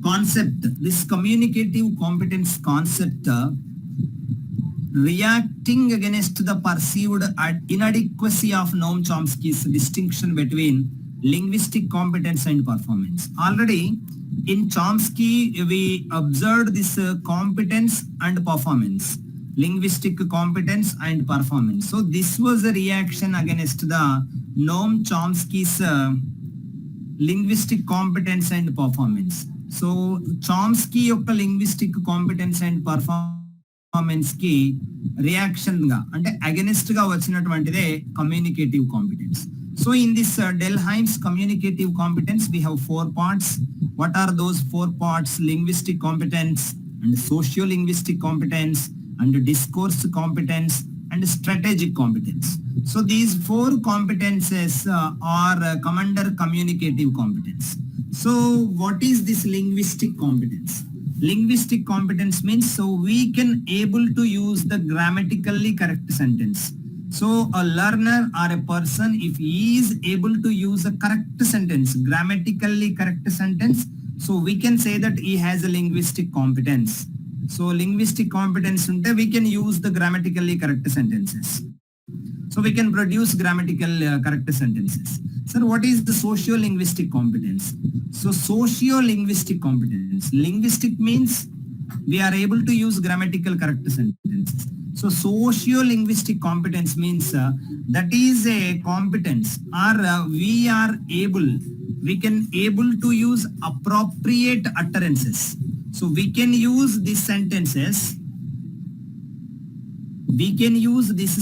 concept, this communicative competence concept, reacting against the perceived inadequacy of Noam Chomsky's distinction between linguistic competence and performance. Already in Chomsky, we observed this competence and performance, linguistic competence and performance. So this was a reaction against the Noam Chomsky's linguistic competence and performance. So Chomsky యొక్క linguistic competence and performance కి reaction గా అంటే against గా వచ్చినటువంటిదే communicative competence. So in this Delheim's communicative competence, we have 4 parts. What are those 4 parts? Linguistic competence and socio-linguistic competence and discourse competence and strategic competence. So these 4 competences are come under communicative competence. So what is this linguistic competence? Linguistic competence means so we can able to use the grammatically correct sentence. So a learner or a person, if he is able to use a correct sentence, grammatically correct sentence, so we can say that he has a linguistic competence. So linguistic competence unte we can use the grammatically correct sentences. So we can produce grammatical correct sentences. Sir, what is the socio-linguistic competence? So socio-linguistic competence. Linguistic means we are able to use grammatical correct sentences. So socio-linguistic competence means that is a competence or we can able to use appropriate utterances. So we can use these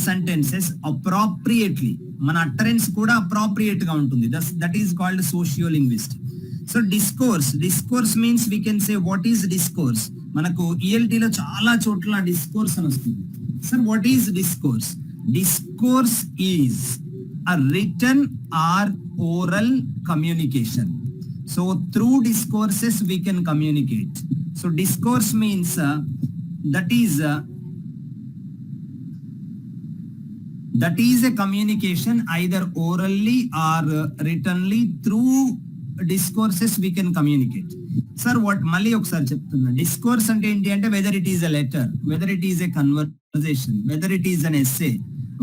sentences appropriately. మన utterance కూడా appropriate గా ఉంటుంది. That is called sociolinguistic. So discourse means we can say what is discourse. మనకు ELT లో చాలా చోట్ల discourse అని వస్తుంది. Sir what is discourse? Discourse is a written or oral communication. So through discourses we can communicate. So discourse means that is a communication either orally or writtenly. Through discourses we can communicate. Sir, what మళ్ళీ ఒకసారి చెప్తున్నా, discourse అంటే ఏంటి అంటే whether it is a letter, whether it is a conversation, whether it is an essay,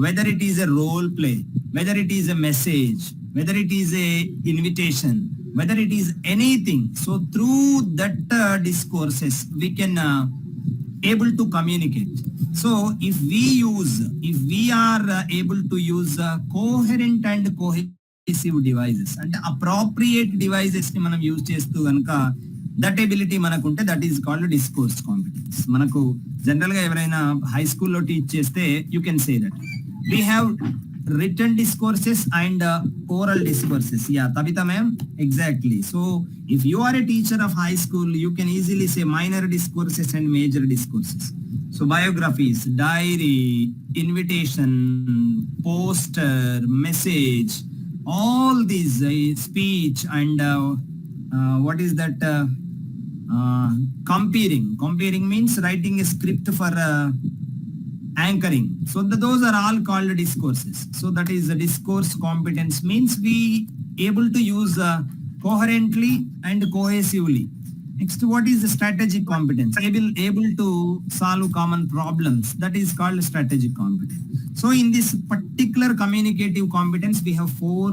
whether it is a role play, whether it is a message, whether it is a invitation, whether it is anything. So through that discourses we can able to communicate. So if we are able to use coherent and cohesive devices and appropriate devices ని మనం use చేస్తూ కనుక that ability మనకుంటే that is called discourse competence. మనకు general గా ఎవరైనా high స్కూల్లో teach చేస్తే you can say that we have written discourses and oral discourses. Yeah, Tabitha ma'am, exactly. So if you are a teacher of high school, you can easily say minor discourses and major discourses. So biographies, diary, invitation, poster, message, all these speech and what is that comparing means writing a script for anchoring. So those are all called discourses. So that is the discourse competence means we able to use coherently and cohesively. Next, what is the strategic competence? Able to solve common problems. That is called strategic competence. So in this particular communicative competence, we have 4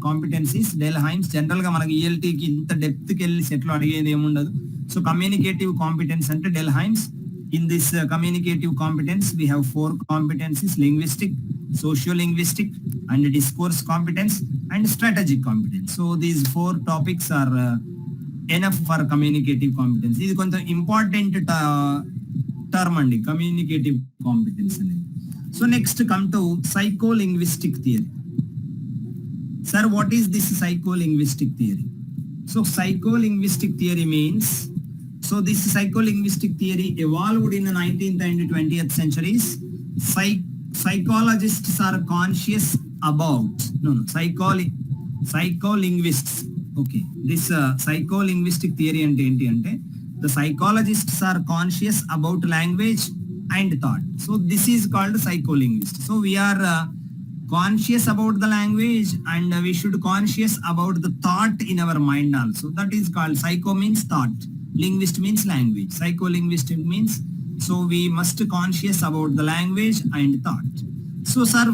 competencies. Delheim's general ga manaku ELT ki inta depth ki elli set lo adigedi em undadu. So communicative competence ante Delheim's. In this communicative competence, we have 4 competencies: linguistic, socio-linguistic, and discourse competence, and strategic competence. So these 4 topics are enough for communicative competence. This is కొంచెం important term అండి, communicative competence అనేది. So next come to psycho-linguistic theory. Sir, what is this psycho-linguistic theory? So psycho-linguistic theory means, so this psycho-linguistic theory evolved in the 19th and 20th centuries. Psychologists are conscious about, psycholinguists. Okay, this psycholinguistic theory ante enti ante the psychologists are conscious about language and thought. So this is called psycholinguist. So we are conscious about the language and we should conscious about the thought in our mind also. That is called, psycho means thought. Linguist means language. Psycholinguistic means so we must conscious about the language and thought. So sir,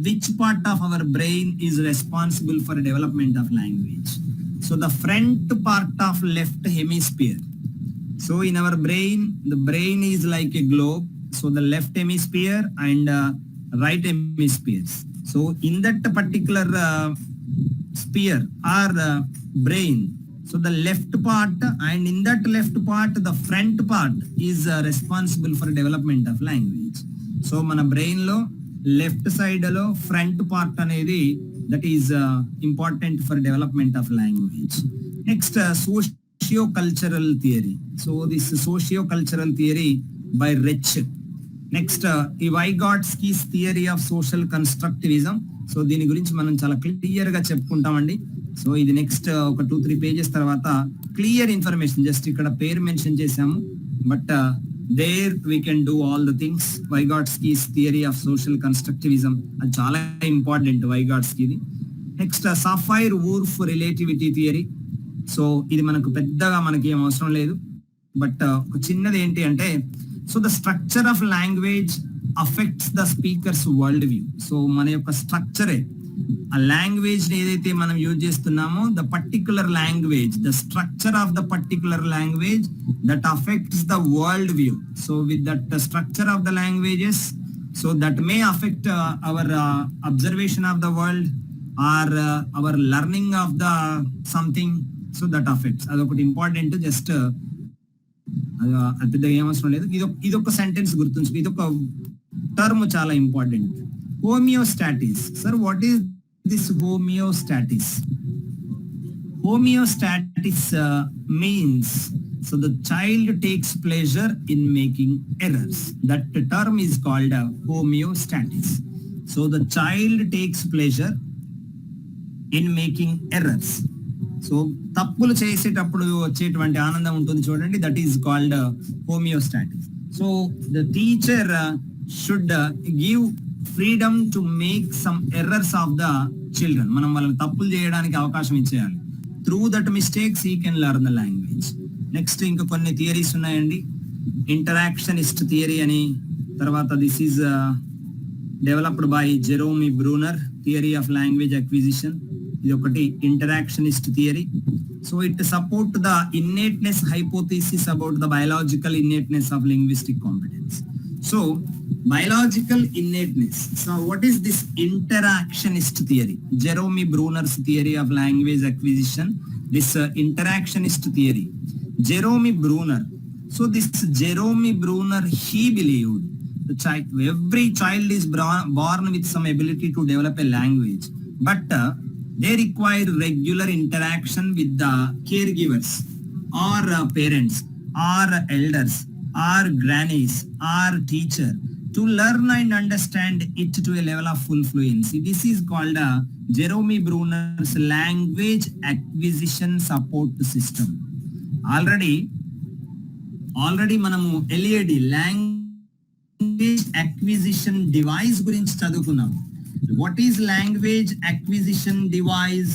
which part of our brain is responsible for development of language? So the front part of left hemisphere. So in our brain, the brain is like a globe. So the left hemisphere and right hemispheres. So in that particular sphere or brain, so the left part, and in that left part, the front part is responsible for development of language. So మన brain లో left side లో front part అనేది that is important for development of language. Next socio cultural theory. So this socio cultural theory by rich. Next ఈ Vygotsky's theory of social constructivism. So దీని గురించి మనం చాలా clear గా చెప్పుకుంటామండి. So ఇది next ఒక 2-3 పేజెస్ తర్వాత క్లియర్ ఇన్ఫర్మేషన్, జస్ట్ ఇక్కడ పేరు మెన్షన్ చేసాము, but there we can do all the things. Vygotsky's theory of social constructivism అది చాలా ఇంపార్టెంట్ వైగాట్స్కీది. Next Sapir Whorf relativity theory. So ఇది మనకి ఏం అవసరం లేదు, బట్ ఒక చిన్నది ఏంటి అంటే, so the structure of language affects the speakers world view. So మన యొక్క స్ట్రక్చరే ఆ లాంగ్వేజ్ ఏదైతే మనం యూజ్ చేస్తున్నామో, the particular language, the structure of the particular language that affects the world view. So with that structure of the languages, so that may affect our observation of the world or our learning of the something. So that affects, అదొకటి important. Just అది పెద్దగా ఏమవసరం లేదు. ఇదొక sentence గుర్తుంచుకో, ఇదొక term చాలా important. Homeostasis. Sir what is this homeostasis? Homeostatis means so the child takes pleasure in making errors. That term is called homeostatis. So the child takes pleasure in making errors. So తప్పులు చేసేటప్పుడు వచ్చేటువంటి ఆనందం ఉంటుంది చూడండి, that is called homeostasis. So the teacher should give freedom to make some errors of the children. మనం వాళ్ళని తప్పులు చేయడానికి అవకాశం ఇచ్చేయాలి. Through that mistakes he can learn the language. Next ఇంకా కొన్ని థియరీస్ ఉన్నాయండి. ఇంటరాక్షనిస్ట్ థియరీ అని, తర్వాత this is developed by Jerome Bruner, theory of language acquisition. ఇది ఒకటి interactionist theory. So it support the ఇన్నేట్నెస్ hypothesis about the biological innateness of linguistic competence. So biological innateness. So what is this interactionist theory? Jerome Bruner's theory of language acquisition. This interactionist theory. Jerome Bruner. So this Jerome Bruner, he believed the child, every child is born with some ability to develop a language, but they require regular interaction with the caregivers or parents or elders or grannies or teacher to learn and understand it to a level of full fluency. This is called Jerome Bruner's language acquisition support system. Already మనము LED language acquisition device గురించి చదువుకున్నాము. What is language acquisition device?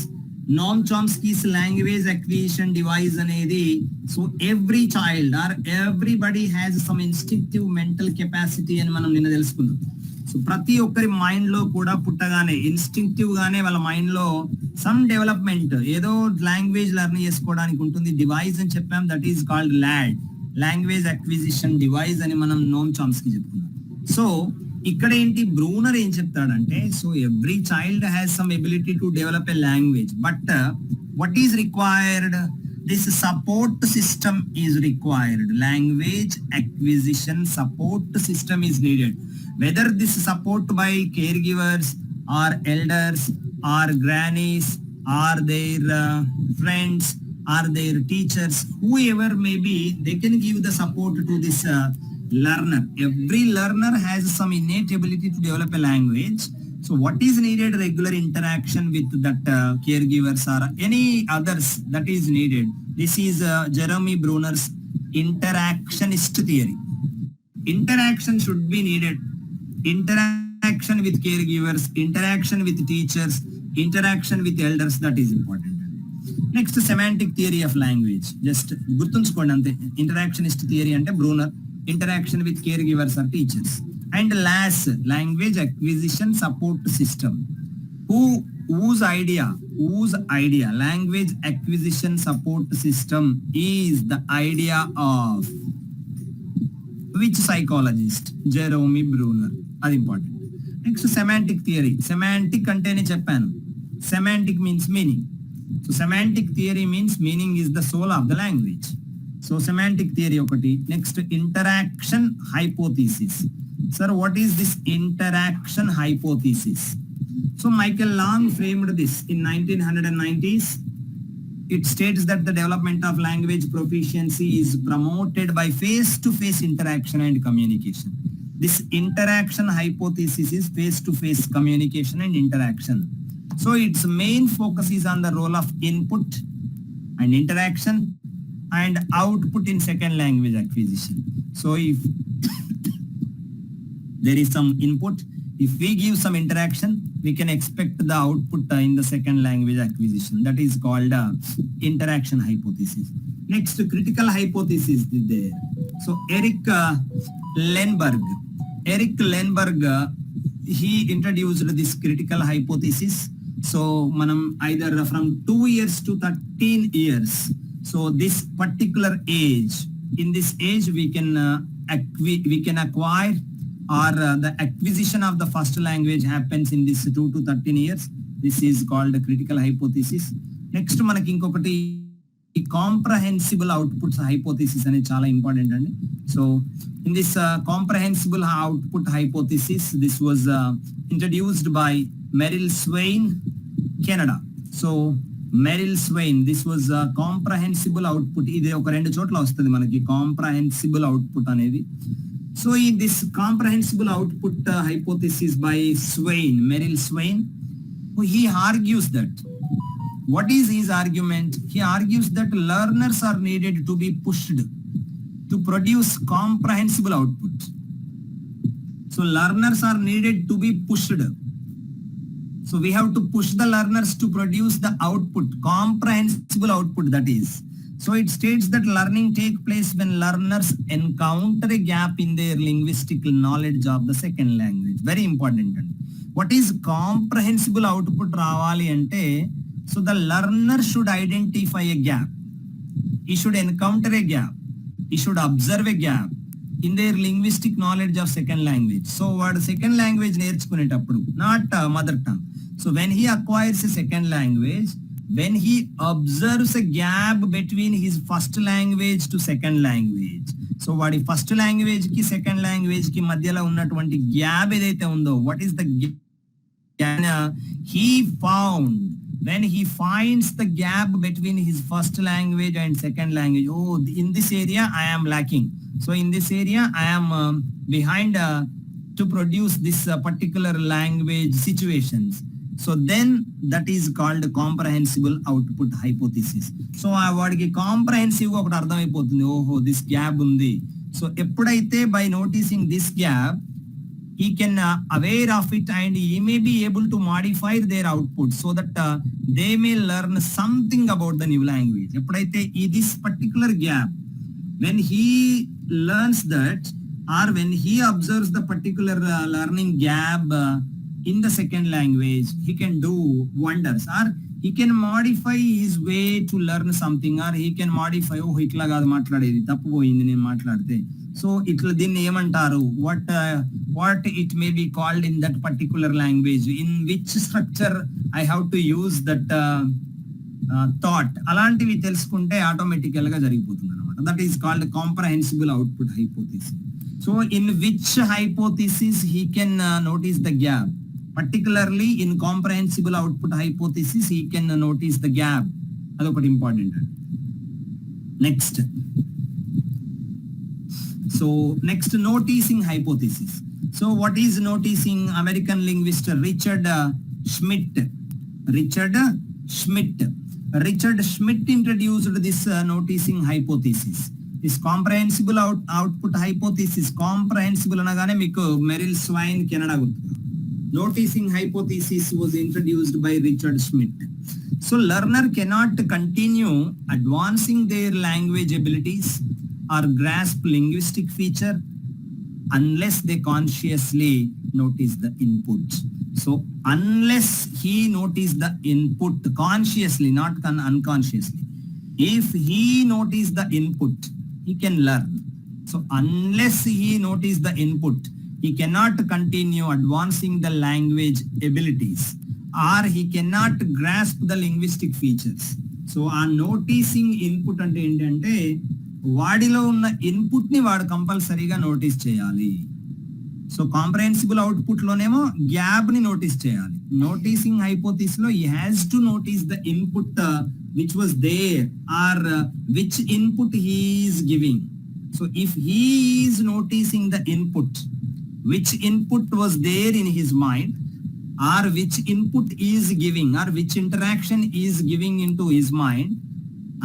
Noam Chomsky's language acquisition device అనేది, so every child or everybody has some instinctive mental capacity అని మనం నిన్న తెలుసుకుందాం. So ప్రతి ఒక్కరి mind లో కూడా పుట్టగానే ఇన్స్టింక్టివ్ గానే వాళ్ళ మైండ్ లో సమ్ డెవలప్మెంట్ ఏదో లాంగ్వేజ్ లెర్న్ చేసుకోవడానికి ఉంటుంది. డివైస్ అని చెప్పాం, that is called LAD, language acquisition device అని మనం నోమ్ చామ్స్కీ చెప్పుకున్నాం. సో ఇక్కడ ఏంటి, బ్రూనర్ ఏం చెప్తాడంటే, so every child has some ability to develop a language, but what is required? This support system is required. Language acquisition support system is needed. Whether this support by caregivers or elders or grannies or their friends or their teachers, whoever may be, they can give the support to this learner. Every learner has some innate ability to develop a language. So what is needed? Regular interaction with that caregivers or any others that is needed. This is Jerome Bruner's interactionist theory. Interaction should be needed. Interaction with caregivers, interaction with teachers, interaction with elders, that is important. Next semantic theory of language. Just గుర్తుంచుకోండి అంతే. Interactionist theory అంటే Bruner, interaction with care givers or teachers. And LASS, language acquisition support system. whose idea language acquisition support system is the idea of which psychologist? Jerome Bruner. అది important. Next semantic theory. Semantic అంటేనే చెప్పాను, semantic means meaning. So semantic theory means meaning is the soul of the language. So semantic theory ఒకటి. Next interaction hypothesis. Sir what is this interaction hypothesis? So Michael Lang framed this in 1990s. It states that the development of language proficiency is promoted by face-to-face interaction and communication. This interaction hypothesis is face-to-face communication and interaction. So its main focus is on the role of input and interaction and output in second language acquisition. So if there is some input, if we give some interaction, we can expect the output in the second language acquisition. That is called interaction hypothesis. Next, critical hypothesis is there. So Eric Lenberg, he introduced this critical hypothesis. So manam either from 2 years to 13 years. So this particular age, in this age we can acquire or the acquisition of the first language happens in this 2 to 13 years. This is called a critical hypothesis. Next మనకి ఇంకొకటి comprehensible outputs hypothesis అనేది చాలా important అండి. So in this comprehensible output hypothesis, this was introduced by Merrill Swain, Canada. So Merrill Swain, this was comprehensible output. ఇది ఒక రెండు చోట్ల వస్తుంది మనకి comprehensible output అనేది. So in this comprehensible output hypothesis by Merrill Swain, he argues that, what is his argument? He argues that learners are needed to be pushed to produce comprehensible output. So learners are needed to be pushed. So we have to push the learners to produce the output, comprehensible output that is. So it states that learning take place when learners encounter a gap in their linguistic knowledge of the second language. Very important. What is comprehensible output రావాలి అంటే, so the learner should identify a gap. He should encounter a gap. He should observe a gap in their linguistic knowledge of second language. So వాడు second language నేర్చుకునేటప్పుడు, not mother tongue. So when he acquires a second language, when he observes a gap between his first language to second language, so వాడి first language కి second language కి మధ్యలో ఉన్నటువంటి gap ఏదైతే ఉందో, what is the he found, when he finds the gap between his first language and second language, oh, in this area I am lacking, so in this area I am behind to produce this particular language situations. So then that is called comprehensible output hypothesis. So ఆ వాడికి comprehensive గా ఒకటి అర్థమైపోతుంది, ఓహో this gap ఉంది. So ఎప్పుడైతే by noticing this gap he can aware of it and he may be able to modify their output so that they may learn something about the new language. ఎప్పుడైతే this particular gap, when he learns that or when he observes the particular learning gap in the second language, he can do wonders, or he can modify his way to learn something, or he can modify, oh itla gaadu maatladedi tappu poyindi nenu maatladte, so itla dinni emantaru, what it may be called in that particular language, in which structure I have to use that thought, అలాంటివి తెలుసుకుంటే ఆటోమేటికల్ గా జరిగిపోతుంది అన్నమాట. That is called comprehensible output hypothesis. So in which hypothesis he can notice the gap, particularly in comprehensible output hypothesis he can notice the gap. అదొకటి important. Next, so next noticing hypothesis. So what is noticing? American linguist Richard Schmidt introduced this noticing hypothesis. This comprehensible output hypothesis, comprehensible అనగానే మీకు Merrill swine Canada గుర్తు. Noticing hypothesis was introduced by Richard Schmidt. So learner cannot continue advancing their language abilities or grasp linguistic feature unless they consciously notice the input. So unless he notice the input consciously, not unconsciously, if he notice the input, he can learn. So unless he notice the input, he cannot continue advancing the language abilities or he cannot grasp the linguistic features. So ఆ noticing input అంటే ఏంటంటే వాడిలో ఉన్న input ని వాడు కంపల్సరీగా notice చేయాలి. So కాంప్రహెన్సిబుల్ output లోనేమో gap ని నోటీస్ చేయాలి. నోటీసింగ్ హైపోథిసిస్ లో he has to notice the input which was there or which input he is giving. So if he is noticing the input, which input was there in his mind or which input is giving or which interaction is giving into his mind,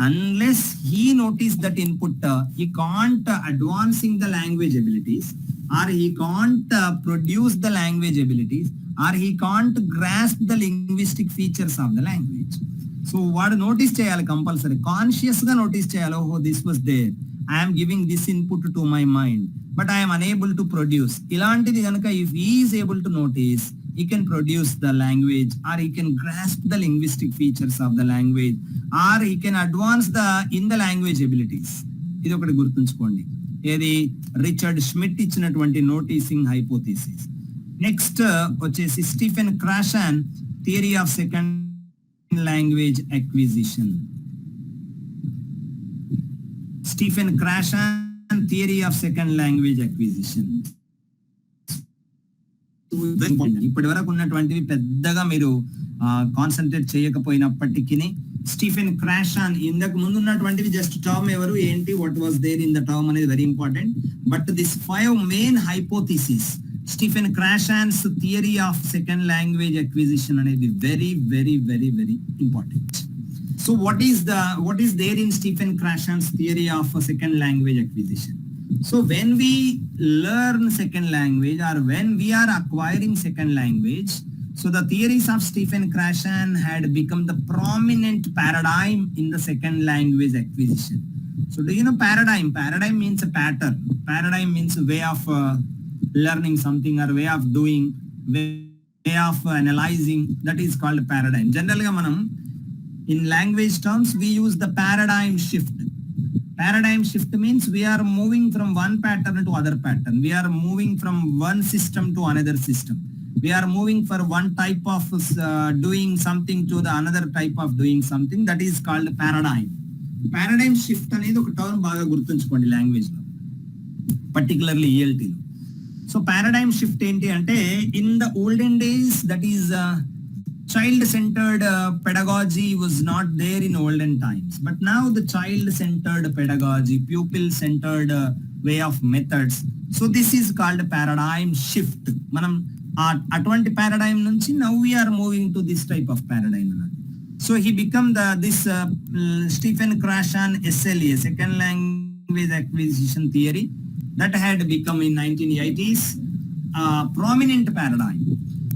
unless he notice that input, he can't advancing the language abilities or he can't produce the language abilities or he can't grasp the linguistic features of the language. So వాడు notice చేయాలి compulsory, conscious గా notice చేయాలి. ఓహో this was there, I am giving this input to my mind but I am unable to produce. ఇలాంటిది కనుక if he is able to notice, he can produce the language or he can grasp the linguistic features of the language or he can advance in the language abilities. ఇది ఒకటి గుర్తుంచుకోండి, ఏది Richard Smith ఇచ్చినటువంటి noticing hypothesis. Next వచ్చేసి Stephen Krashen theory of second language acquisition. Stephen Krashen theory of second language acquisition. ఇప్పటి వరకు ఉన్నటువంటివి పెద్దగా మీరు కాన్సన్ట్రేట్ చేయకపోయినప్పటికీ స్టీఫెన్ క్రాషన్ ఇంతకు ముందు ఉన్నటువంటివి జస్ట్ టర్మ్ ఎవరు ఏంటి what was there in the term అనేది very important. But this 5 main hypothesis Stephen Krashen's theory of second language acquisition అనేది very very very very important. So what is there in Stephen Krashen's theory of second language acquisition? So when we learn second language or when we are acquiring second language, so the theories of Stephen Krashen had become the prominent paradigm in the second language acquisition. So do you know paradigm? Paradigm means a pattern. Paradigm means a way of learning something or way of doing, way of analyzing. That is called paradigm. Generally manam in language terms, we use the paradigm shift. Paradigm shift means we are moving from one pattern to other pattern. We are moving from one system to another system. We are moving for one type of doing something to the another type of doing something. That is called paradigm. Paradigm shift అనేది ఒక term బాగా గుర్తుంచుకోండి language లో, particularly ELT లో. So paradigm shift ఏంటి అంటే in the olden days, that is child-centered pedagogy was not there in olden times, but now the child-centered pedagogy, pupil-centered way of methods. So this is called paradigm shift. Manam atvanti paradigm nunchi now we are moving to this type of paradigm. So he become this Stephen Krashen SLA, second language acquisition theory, that had become in 1980s prominent paradigm.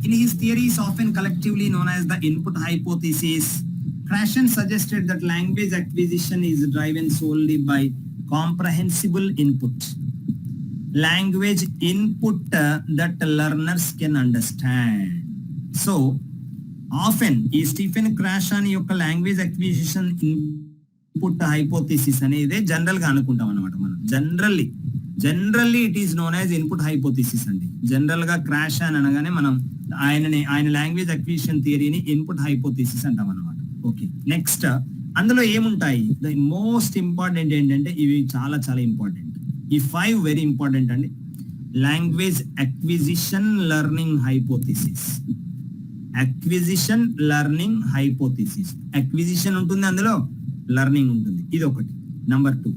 In his theories, often collectively known as the input hypothesis, Krashen suggested that language acquisition is driven solely by comprehensible input. Language input that learners can understand. So, often, ఈ Stephen క్రాషన్ యొక్క language acquisition input hypothesis అనేది general గా అనుకుంటాం అన్నమాట. మనం generally it is known as input hypothesis అండి. General గా క్రాషన్ అనగానే మనం ఆయన లాంగ్వేజ్ అక్విజిషన్ థియరీని ఇన్పుట్ హైపోథిసిస్ అంటాం అనమాట. ఓకే, నెక్స్ట్ అందులో ఏముంటాయి? ద మోస్ట్ ఇంపార్టెంట్ ఏంటంటే ఇవి చాలా చాలా ఇంపార్టెంట్. ఈ 5 వెరీ ఇంపార్టెంట్ అండి. Language acquisition learning hypothesis. Acquisition learning hypothesis. Acquisition ఉంటుంది, అందులో లెర్నింగ్ ఉంటుంది. ఇది ఒకటి. Number 2,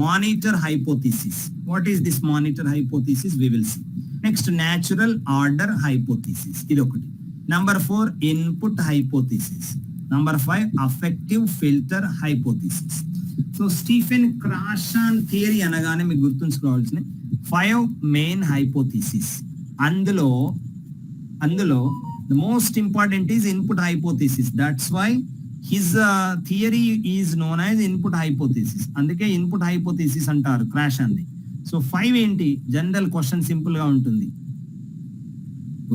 monitor hypothesis. What is this monitor hypothesis? We will see. Next, natural order hypothesis. idokati. Number 4, input hypothesis. Number 5, affective filter hypothesis. So Stephen Krashen theory anagane meeku gurtunchukovalsina 5 main hypothesis. అందులో the most important is input hypothesis. That's why his theory is known as input hypothesis. అందుకే input hypothesis అంటారు క్రాష్ అంది. So 5 ఏంటి? General question simple గా ఉంటుంది.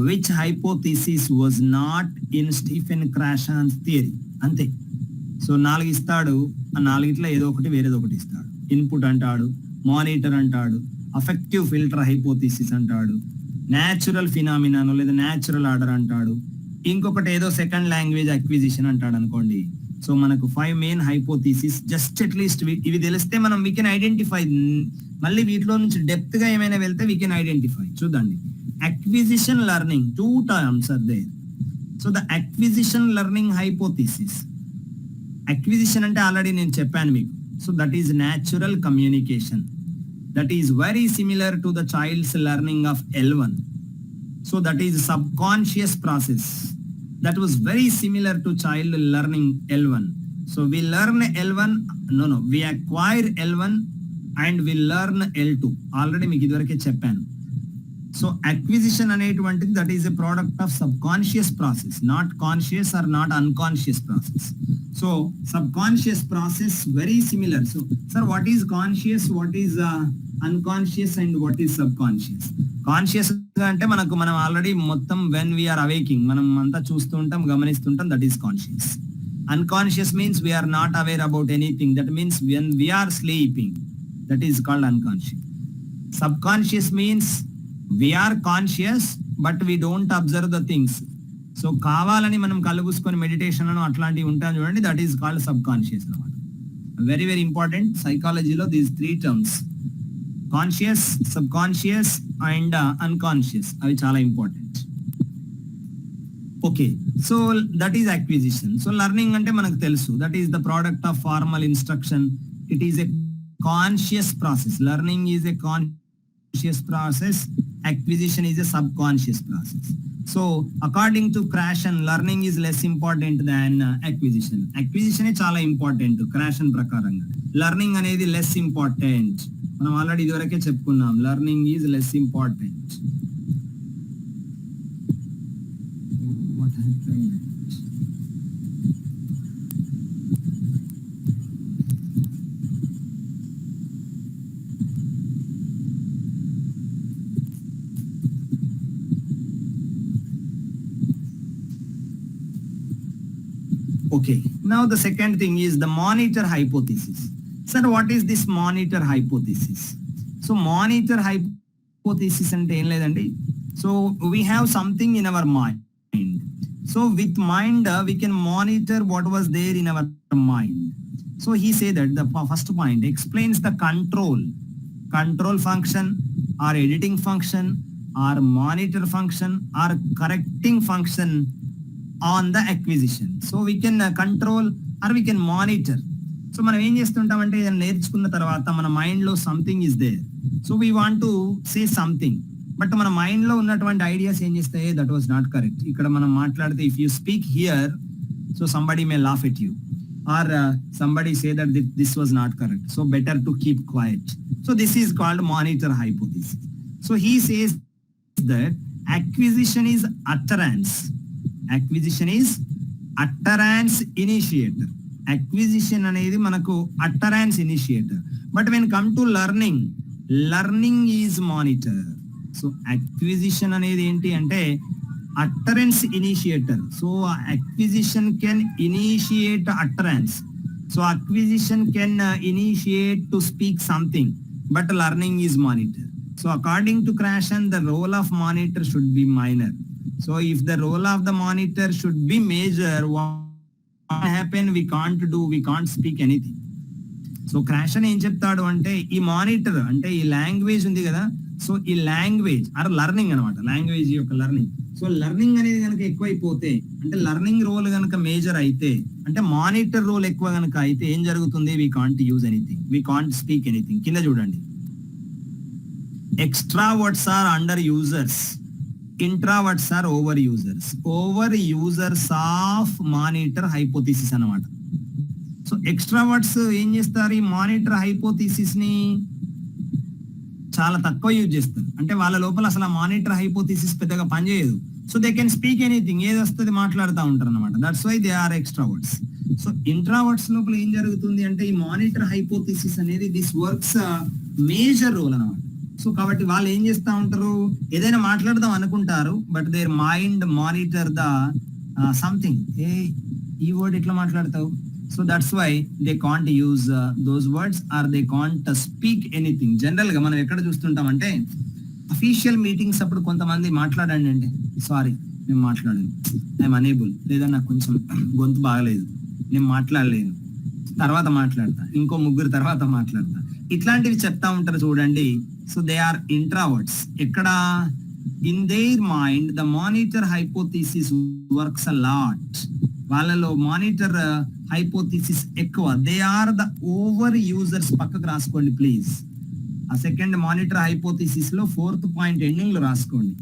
Which hypothesis was not in Stephen Krashen's theory, అంతే. So 4 ఇస్తాడు, ఆ 4 ఏదో ఒకటి వేరేది ఒకటి ఇస్తాడు. ఇన్పుట్ అంటాడు, మానిటర్ అంటాడు, అఫెక్టివ్ ఫిల్టర్ హైపోథిసిస్ అంటాడు, న్యాచురల్ ఫినామినాను లేదా న్యాచురల్ ఆర్డర్ అంటాడు, ఇంకొకటి ఏదో సెకండ్ లాంగ్వేజ్ అక్విజిషన్ అంటాడు అనుకోండి. సో మనకు 5 మెయిన్ హైపోథిసిస్. జస్ట్ అట్లీస్ట్ ఇవి తెలిస్తే మనం వీ కెన్ ఐడెంటిఫై. మళ్ళీ వీటిలో నుంచి డెప్త్ గా ఏమైనా వెళ్తే వీ కెన్ ఐడెంటిఫై. చూడండి, acquisition learning 2 terms are there. So the acquisition learning hypothesis, acquisition అంటే ఆల్రెడీ నేను చెప్పాను మీకు. So that is natural communication, that is very similar to the child's learning of L1. So that is subconscious process, that was very similar to child learning L1. So we learn L1, we acquire L1 and we learn L2. Already మీకు ఇదివరకే చెప్పాను. So acquisition అనేటువంటిది that is a product of subconscious process, not conscious or not unconscious process. So subconscious process very similar. So sir what is conscious, what is unconscious and what is subconscious? Conscious అంటే మనం already మొత్తం when we are awaking మనం అంతా చూస్తూ ఉంటాం, గమనిస్తుంటాం, that is conscious. Unconscious means we are not aware about anything, that means when we are sleeping, that is called unconscious. Subconscious means we are conscious but we don't observe the things. So కావాలని మనం కళ్ళు మూసుకొని meditation అట్లాంటివి ఉంటాయి చూడండి, that is called subconscious అనమాట. Very very important సైకాలజీలో these 3 terms, conscious, subconscious and unconscious, అవి చాలా important. Okay, so that is acquisition. So learning అంటే మనకు తెలుసు, that is the product of formal instruction. It is a conscious process. Learning is a conscious process, acquisition is a subconscious process. So according to Krashen, learning is less important than acquisition. Acquisition is చాలా important Krashen ప్రకారంగా, learning అనేది less important. మనం already ఇదివరకే చెప్పుకున్నాం, learning is less important. Okay, now the second thing is the monitor hypothesis. Sir, what is this monitor hypothesis? So monitor hypothesis ante em ledandi. So we have something in our mind. So with mind we can monitor what was there in our mind. So he say that the first point explains the control function or editing function or monitor function or correcting function on the acquisition. So we can control or we can monitor. So మనం ఏం చేస్తుంటామంటే ఏదైనా నేర్చుకున్న తర్వాత మన mind లో something is there. So we want to say something, but మన mind లో ఉన్నటువంటి ఐడియాస్ ఏం చేస్తాయి, దట్ వాజ్ నాట్ కరెక్ట్. ఇక్కడ మనం మాట్లాడితే if you speak here, so somebody may laugh at you or somebody say that this was not correct, so better to keep quiet. So this is called monitor hypothesis. So he says that acquisition is utterance. Acquisition is utterance initiator. Acquisition అనేది మనకు utterance initiator. But when come to learning, learning is monitor. So acquisition అనేది ఏంటి అంటే utterance initiator. So acquisition can initiate utterance. So acquisition can initiate to speak something, but learning is monitor. So according to Krashen, the role of monitor should be minor. So if the role of the monitor should be major, what happen? We can't speak anything. So Krashen ఏం చెప్తాడు అంటే ఈ monitor అంటే ఈ language ఉంది కదా, so ఈ language are learning అనమాట, లాంగ్వేజ్ యొక్క లెర్నింగ్. సో లెర్నింగ్ అనేది కనుక ఎక్కువైపోతే అంటే లెర్నింగ్ రోల్ కనుక మేజర్ అయితే అంటే మానిటర్ రోల్ ఎక్కువ కనుక అయితే ఏం జరుగుతుంది? We can't use anything, we can't speak anything. కింద చూడండి, extraverts are under users, introverts are over users. Over users of monitor hypothesis అన్నమాట. సో ఎక్స్ట్రావర్ట్స్ ఏం చేస్తారు? ఈ మానిటర్ హైపోథిసిస్ ని చాలా తక్కువ యూజ్ చేస్తారు. అంటే వాళ్ళ లోపల అసలు ఆ మానిటర్ హైపోథిసిస్ పెద్దగా పనిచేయదు. So they can speak anything, ఏది వస్తుంది మాట్లాడుతూ ఉంటారు అనమాట. That's why they are extroverts. So introverts లోపల ఏం జరుగుతుంది అంటే ఈ మానిటర్ హైపోథిసిస్ అనేది దిస్ వర్క్స్ మేజర్ రోల్ అన్నమాట. సో కాబట్టి వాళ్ళు ఏం చేస్తా ఉంటారు, ఏదైనా మాట్లాడదాం అనుకుంటారు, but their mind monitor the something, ఈ వర్డ్ ఇట్లా మాట్లాడతావు, so that's why they can't use those words or they can't speak anything. General గా మనం ఎక్కడ చూస్తుంటాం అంటే అఫీషియల్ మీటింగ్స్ అప్పుడు కొంతమంది మాట్లాడండి అంటే సారీ నేను మాట్లాడను, ఐఎమ్ అనేబుల్, లేదా నాకు కొంచెం గొంతు బాగలేదు, నేను మాట్లాడలేను, తర్వాత మాట్లాడతా, ఇంకో ముగ్గురు తర్వాత మాట్లాడతా, ఇట్లాంటివి చెప్తా ఉంటారు చూడండి. So they are introverts. ఎక్కడ in their mind the monitor hypothesis works a lot. వాళ్ళలో మానిటర్ హైపోథిసిస్ ఎక్కువ. They are the over users. పక్కకు రాసుకోండి ప్లీజ్. ఆ సెకండ్ మానిటర్ హైపోథిసిస్ లో 4th పాయింట్ ఎండింగ్ లో రాసుకోండి.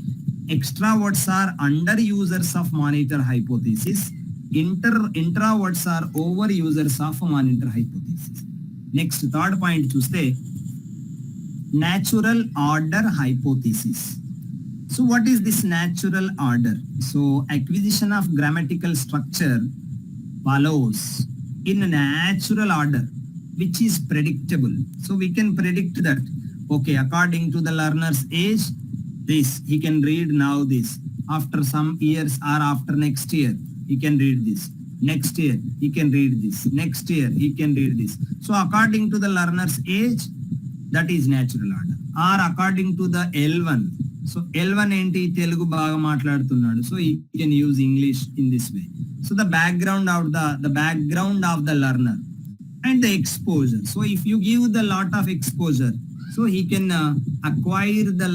Extroverts are under users of monitor hypothesis. Introverts are over users of monitor hypothesis. Next 3rd point చూస్తే natural order hypothesis. So what is this natural order? So acquisition of grammatical structure follows in natural order which is predictable. So we can predict that, okay, according to the learner's age, this he can read now, this after some years or after next year he can read this, next year he can read this, next year he can read this. So according to the learner's age, that is natural order. Or according to the L1. So L1 ఏంటి, తెలుగు బాగా మాట్లాడుతున్నాడు, so he can use English in this way. So the background of the learner and the exposure. So if you give the lot of exposure, so he can acquire the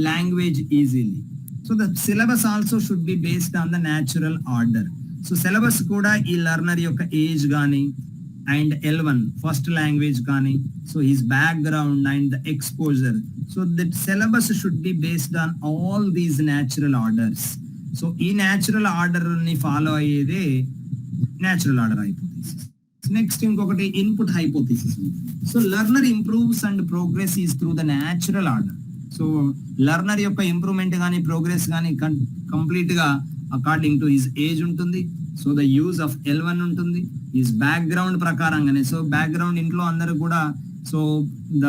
language easily. So the syllabus also should be based on the natural order. So syllabus కూడా ఈ learner యొక్క age గాని and L1 first language కానీ, so his background and the exposure, so that syllabus should be based on all these natural orders. So ఈ natural order ని follow అయ్యేదే natural order hypothesis. Next ఇంకొకటి input hypothesis. So learner improves and progress is through the natural order. So learner యొక్క improvement కానీ progress కానీ complete గా according to his age ఉంటుంది. So the use of L1 ఉంటుంది, his background ప్రకారంగానే. So background ఇంట్లో అందరూ కూడా, సో ద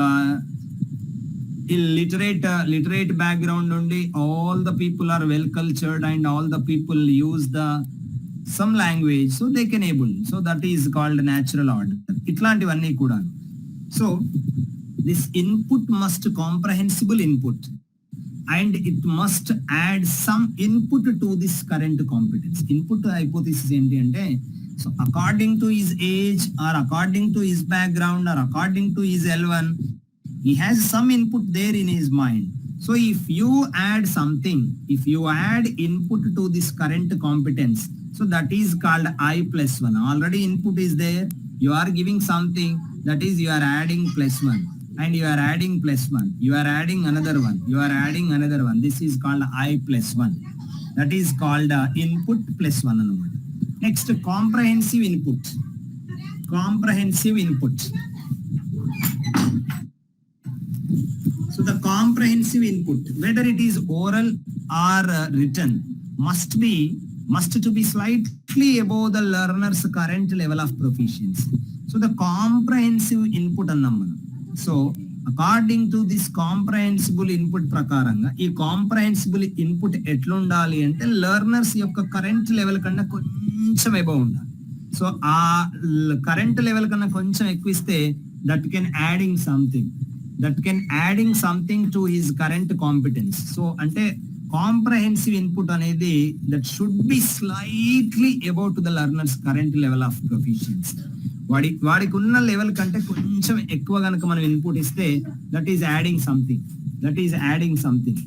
లిటరేట్ బ్యాక్గ్రౌండ్ నుండి all the people are well cultured and all the people use the some language, so they can able, so that is called natural order. ఇట్లాంటివన్నీ కూడా. So this input must comprehensible input and it must add some input to this current competence. Input hypothesis ఏంటి అంటే, so according to his age or according to his background or according to his L1, he has some input there in his mind. So if you add something, if you add input to this current competence, so that is called I+1. Already input is there, you are giving something, that is you are adding +1 and you are adding +1, you are adding another one, you are adding another one. This is called I+1. That is called input +1 anamata. Next, comprehensive input. Comprehensive input. So the comprehensive input, whether it is oral or written, must to be slightly above the learner's current level of proficiency. So the comprehensive input annam manam. So according to this comprehensible input prakaranga, ee comprehensible input etla undali ante learners yokka current level kanna koncham above undali. So current level kanna koncham ekkviste, that can adding something to his current competence. So ante comprehensive input అనేది that should be slightly above to the learner's current level of proficiency. వాడికి ఉన్న level కంటే కొంచెం ఎక్కువ కనుక మనం input ఇస్తే, that is adding something.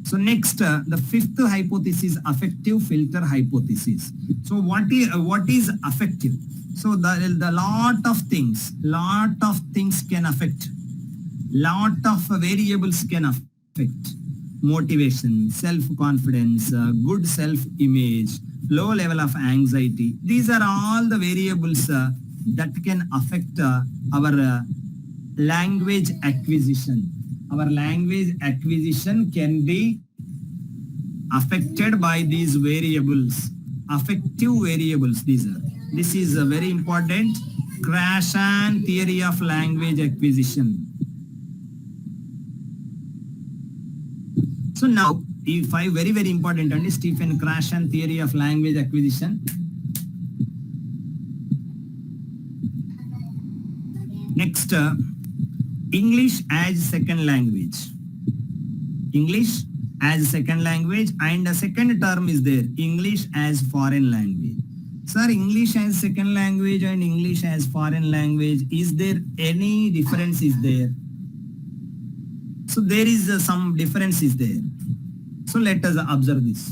So next, the 5th hypothesis, affective filter hypothesis. So what is affective? So the lot of things can affect, lot of variables can affect. Motivation, self-confidence, good self-image, low level of anxiety. These are all the variables that can affect our language acquisition. Our language acquisition can be affected by these variables, affective variables. These are This is a very important. Crash and theory of language acquisition. So now, five very, very important, and Stephen Krashen theory of language acquisition. Next, English as second language. English as second language, and a second term is there, English as foreign language. Sir, English as second language and English as foreign language, is there any difference is there? So there is some difference is there. So let us observe this.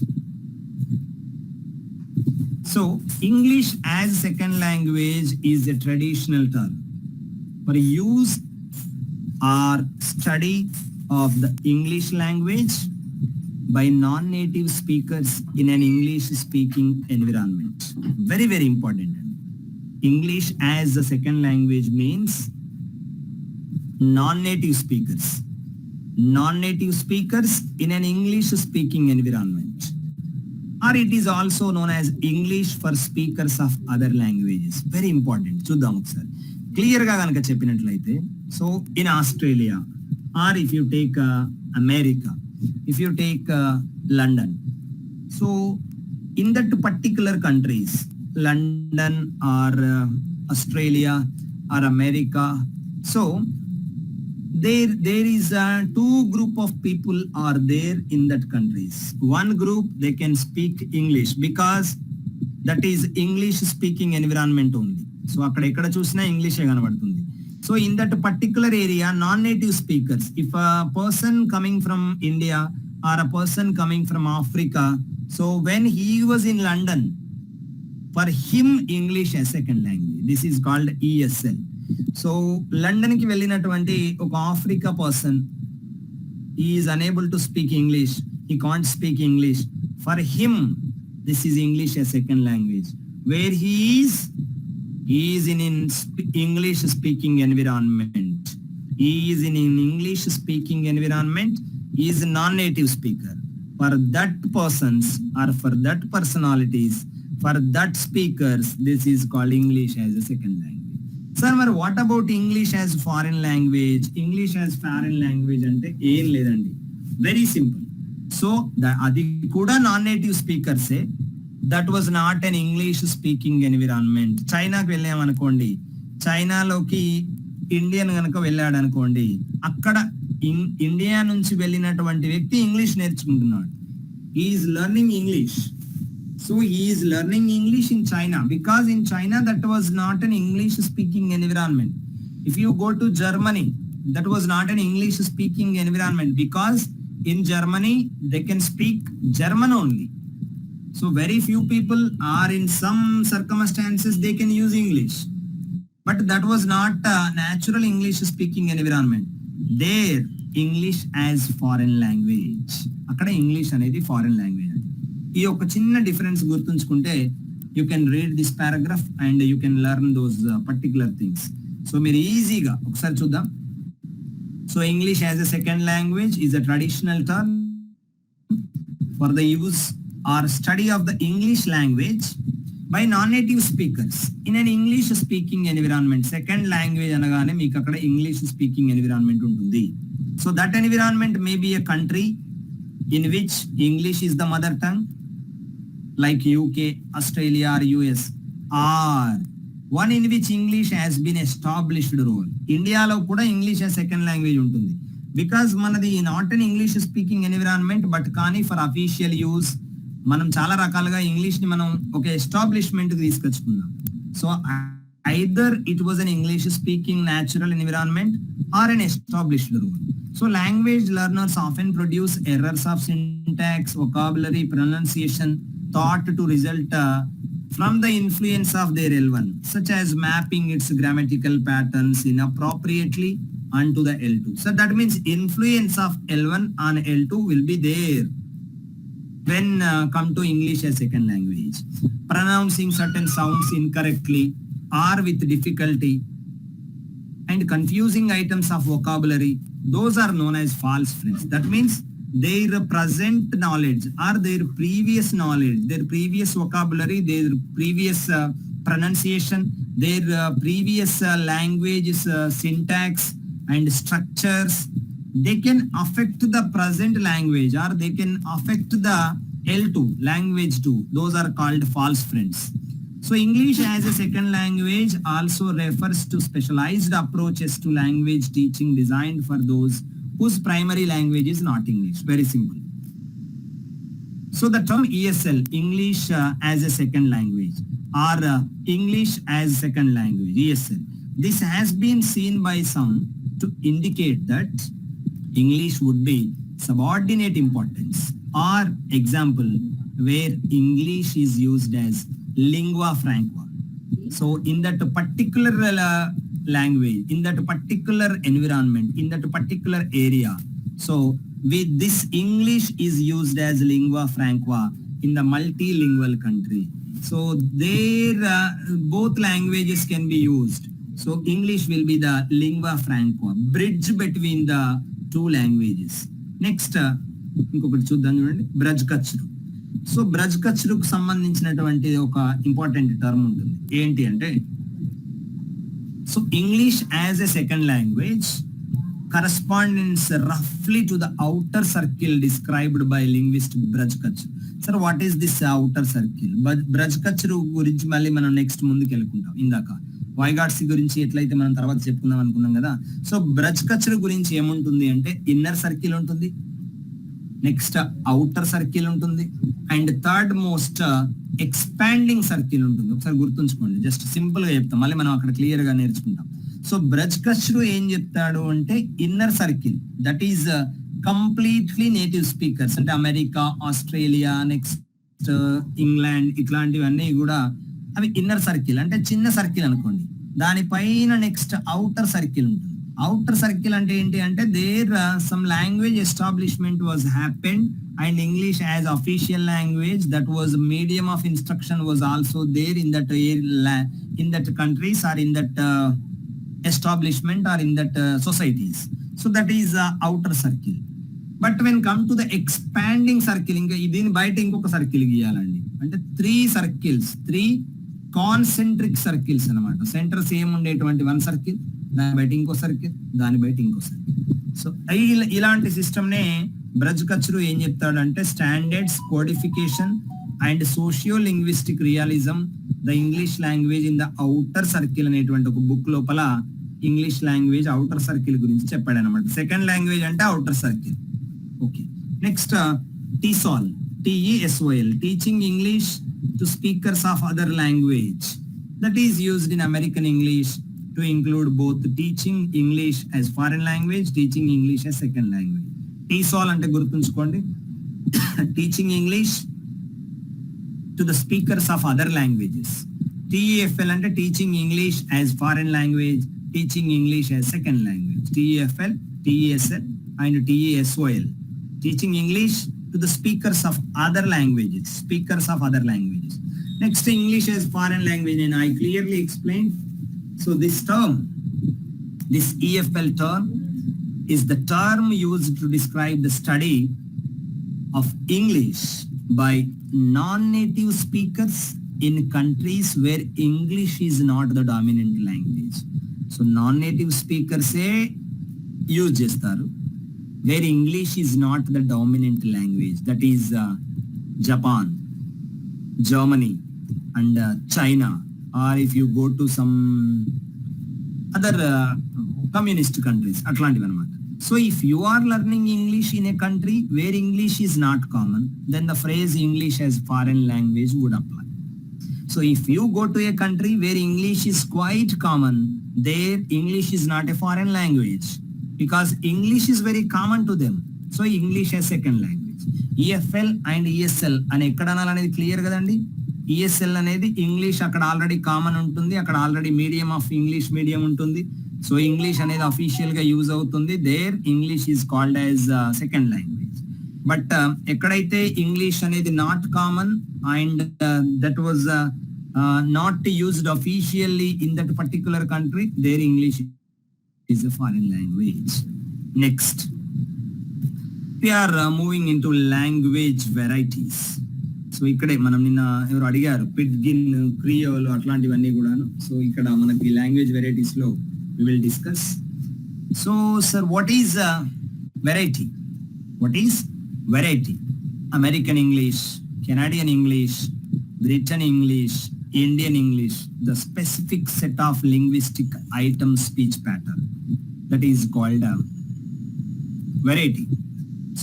So English as second language is a traditional term for use or study of the English language by non-native speakers in an English-speaking environment. Very, very important. English as a second language means non-native speakers. Non-native speakers in an English-speaking environment. Or it is also known as English for speakers of other languages. Very important. చూద్దాం ఒకసారి క్లియర్గా కనుక చెప్పినట్లయితే, so in Australia, or if you take America, if you take London, so in that particular countries, London or Australia or America, so there is two group of people are there in that countries. One group, they can speak English because that is English speaking environment only. So అక్కడ ఎక్కడ చూసినా ఇంగ్లీషే కనబడుతుంది. So in that particular area, non-native speakers, if a person coming from India or a person coming from Africa, so when he was in London, for him English as second language, this is called ESL. So London ki వెళ్ళినటువంటి ఒక Africa person, he is unable to speak English, he can't speak English. For him, this is English as second language. Where he is in English speaking environment. He is in an English speaking environment. He is a non-native speaker. For that persons or for that personalities, for that speakers, this is called English as a second language. Sir, what about English as foreign language? English as foreign language ante ఏం లేదండి. Very simple. So అది కూడా non-native speakers A. That was not an English speaking environment. చైనాకి వెళ్ళామనుకోండి, చైనాలోకి Indian కనుక వెళ్ళాడు అనుకోండి, అక్కడ ఇండియా నుంచి వెళ్ళినటువంటి వ్యక్తి English నేర్చుకుంటున్నాడు. He is learning English. So he is learning English in China because in China that was not an English speaking environment. If you go to Germany, that was not an English speaking environment because in Germany they can speak German only. So very few people are in some circumstances they can use English, but that was not a natural English speaking environment. There English as foreign language. అక్కడ English అనేది foreign language. ఈ ఒక చిన్న difference గుర్తుంచుకుంటే you can read this paragraph and you can learn those particular things. So మీరు ఈజీగా ఒకసారి చూద్దాం. So English as a second language is a traditional term for the use or study of the English language by non-native speakers in an English speaking environment. Second language అనగానే మీకు అక్కడ English speaking environment ఉంటుంది. So that environment may be a country in which English is the mother tongue, like UK, Australia or US, or one in which English has been established role. ఇండియాలో కూడా English as second language ఉంటుంది. Because మనది not an English speaking environment, but కానీ for official use మనం చాలా రకాలుగా English ని మనం ఒక ఎస్టాబ్లిష్మెంట్ కి తీసుకొచ్చుకున్నాం. So either it was an English speaking natural environment or an established rule. So language learners often produce errors of syntax, vocabulary, pronunciation thought to result from the influence of their L1, such as mapping its grammatical patterns inappropriately onto the L2. So that means influence of L1 on L2 will be there when come to English as second language. Pronouncing certain sounds incorrectly or with difficulty and confusing items of vocabulary, those are known as false friends. That means their present knowledge or their previous knowledge, their previous vocabulary, their previous pronunciation, their previous language's syntax and structures, they can affect the present language or they can affect the L2 language too. Those are called false friends. So English as a second language also refers to specialized approaches to language teaching designed for those whose primary language is not English. Very simple. So the term ESL, English as a second language, or English as second language, ESL, this has been seen by some to indicate that English would be subordinate importance, or example where English is used as lingua franca. So in that particular language, in that particular environment, in that particular area, so with this English is used as lingua franca in the multilingual country. So there both languages can be used. So English will be the lingua franca, bridge between the two languages. Next ఇంకొకటి చూద్దాం చూడండి, Braj కచ్రు. So Braj కచ్రుకు సంబంధించినటువంటి ఒక important term ఉంటుంది. ఏంటి అంటే, so English as a second language corresponds roughly to the outer circle described by linguist Braj Kachru. Sir, what is this outer circle? Braj Kachru గురించి మళ్ళీ మనం నెక్స్ట్ ముందుకు వెళ్ళుకుంటాం. ఇందాక వైగాట్స్ గురించి ఎట్లయితే మనం తర్వాత చెప్పుకుందాం అనుకున్నాం కదా. సో బ్రజ్ కచ్రు గురించి ఏముంటుంది అంటే, ఇన్నర్ సర్కిల్ ఉంటుంది, నెక్స్ట్ అవుటర్ సర్కిల్ ఉంటుంది, and third most expanding circle ఉంటుంది. ఒకసారి గుర్తుంచుకోండి, జస్ట్ సింపుల్ గా చెప్తాం, మళ్ళీ మనం అక్కడ క్లియర్ గా నేర్చుకుంటాం. సో బ్రజ్ కచ్రు ఏం చెప్తాడు అంటే, inner circle that is completely native speakers, అంటే అమెరికా, ఆస్ట్రేలియా, నెక్స్ట్ ఇంగ్లాండ్, ఇట్లాంటివన్నీ కూడా అవి ఇన్నర్ సర్కిల్, అంటే చిన్న సర్కిల్ అనుకోండి. దానిపైన నెక్స్ట్ అవుటర్ సర్కిల్ ఉంటుంది. అవుటర్ సర్కిల్ అంటే ఏంటి అంటే, there some language establishment was happened and English as official language that was medium of instruction was also there in that countries or in that establishment or in that societies. So that is outer circle. But when come to the expanding circle, ఇంకా దీని బయట ఇంకొక circle గీయాలండి. అంటే 3 circles, 3 concentric circles అనమాట. Centre same ఉండేటువంటి 1 circle, దాని బయట ఇంకో సర్కిల్, దాని బయట ఇంకో సర్కిల్. సో ఇలాంటి సిస్టమ్ నే బ్రజ్ కచ్రు ఏం చెప్తాడంటే, standards, codification and socio linguistic realism the English language in the outer circle అనేటువంటి ఒక బుక్ లోపల ఇంగ్లీష్ లాంగ్వేజ్ అవుటర్ సర్కిల్ గురించి చెప్పాడు అనమాట. సెకండ్ లాంగ్వేజ్ అంటే outer circle. Okay, next TESOL, TESOL, teaching English to speakers of other language, that is used in American English to include both teaching English as foreign language, teaching English as second language. TESOL అంటే గుర్తుంచుకోండి, teaching English to the speakers of other languages. TEFL అంటే teaching English as foreign language, teaching English as second language. TEFL, TESL and TESOL, teaching English to the speakers of other languages, speakers of other languages. Next, English as foreign language, and I clearly explained. So this term, this EFL term is the term used to describe the study of English by non-native speakers in countries where English is not the dominant language. So non-native speakers use చేస్తారు where English is not the dominant language. That is Japan, Germany and China, or if you go to some other communist countries, అట్లాంటివి అన్నమాట. So if you are learning English in a country where English is not common, then the phrase English as foreign language would apply. So if you go to a country where English is quite common, there English is not a foreign language because English is very common to them. So English as second language. EFL and ESL అని ఎక్కడ అనాలనేది clear కదండి. ESL అనేది English అక్కడ already common ఉంటుంది, అక్కడ already medium of English medium ఉంటుంది. So English అనేది అఫీషియల్ గా యూజ్ అవుతుంది. There English is called as second language. But ఎక్కడైతే ఇంగ్లీష్ అనేది not common and that was not used officially in that particular country, there English is a foreign language. Next we are moving into language varieties. సో ఇక్కడే మనం నిన్న ఎవరు అడిగారు పిడ్గిన్, Creole అట్లాంటివన్నీ కూడాను. సో ఇక్కడ మనకి లాంగ్వేజ్ వెరైటీస్ లో we will discuss. So sir, what is variety? What is variety? American English, Canadian English, Britain English, Indian English, the specific set of linguistic item speech pattern that is called variety.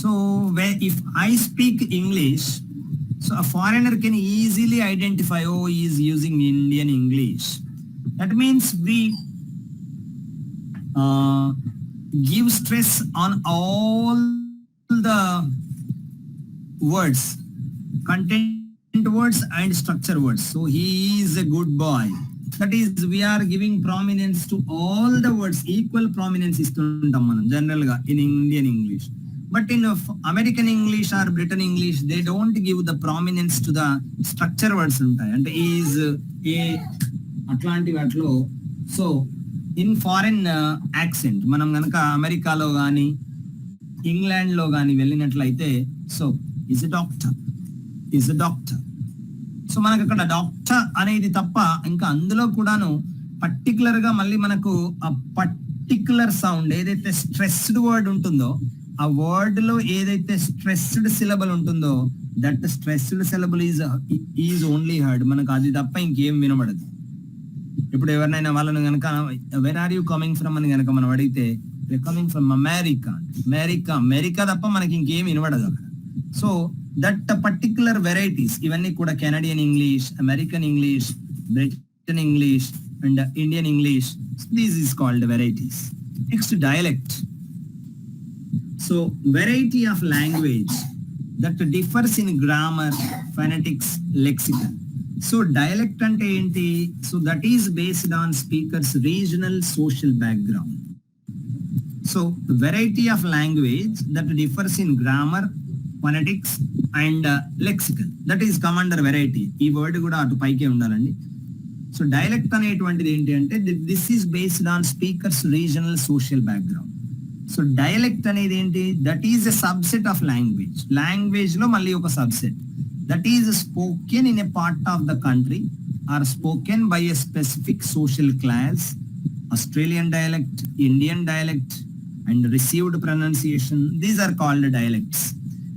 So if I speak English, so a foreigner can easily identify, oh, he is using Indian English. That means we give stress on all the words, content words and structure words. So he is a good boy. That is, we are giving prominence to all the words, equal prominence istuntam manam general ga in Indian English. But in American English or Britain English, they don't give the prominence to the structure words untai, and is a atlanti vatlo. So in foreign accent manam ganaka America lo gaani England lo gaani vellinatlaite, so is a doctor, is a doctor. So మనకు అక్కడ doctor అనేది తప్ప ఇంకా అందులో కూడాను particular గా మళ్ళీ మనకు ఆ పర్టికులర్ సౌండ్ ఏదైతే స్ట్రెస్డ్ వర్డ్ ఉంటుందో, ఆ వర్డ్ లో ఏదైతే స్ట్రెస్డ్ సిలబుల్ ఉంటుందో, that stressed syllable is only heard. మనకు అది తప్ప ఇంకేం వినబడదు. ఇప్పుడు ఎవరినైనా వాళ్ళని కనుక where are you coming from అని కనుక మనం అడిగితే కమింగ్ ఫ్రమ్ అమెరికా, అమెరికా తప్ప మనకి ఇంకేం వినబడదు అక్కడ. సో that particular varieties, ఇవన్నీ కూడా Canadian English, American English, Britain English and Indian English, this is called varieties. Next dialect. So variety of language that differs in grammar, phonetics, lexical. So dialect అంటే ఏంటి? So that is based on speakers regional social background. So variety of language that differs in grammar, phonetics and lexical, that is come under variety. ఈ word కూడా అటు పైకే ఉండాలండి. So dialect అనేటువంటిది ఏంటి అంటే this is based on speakers regional social background. So dialect అనేది ఏంటి? That is a subset of language. Language లో మళ్ళీ ఒక subset. That is spoken in a part of the country or spoken by a specific social class. Australian dialect, Indian dialect and received pronunciation, these are called dialects.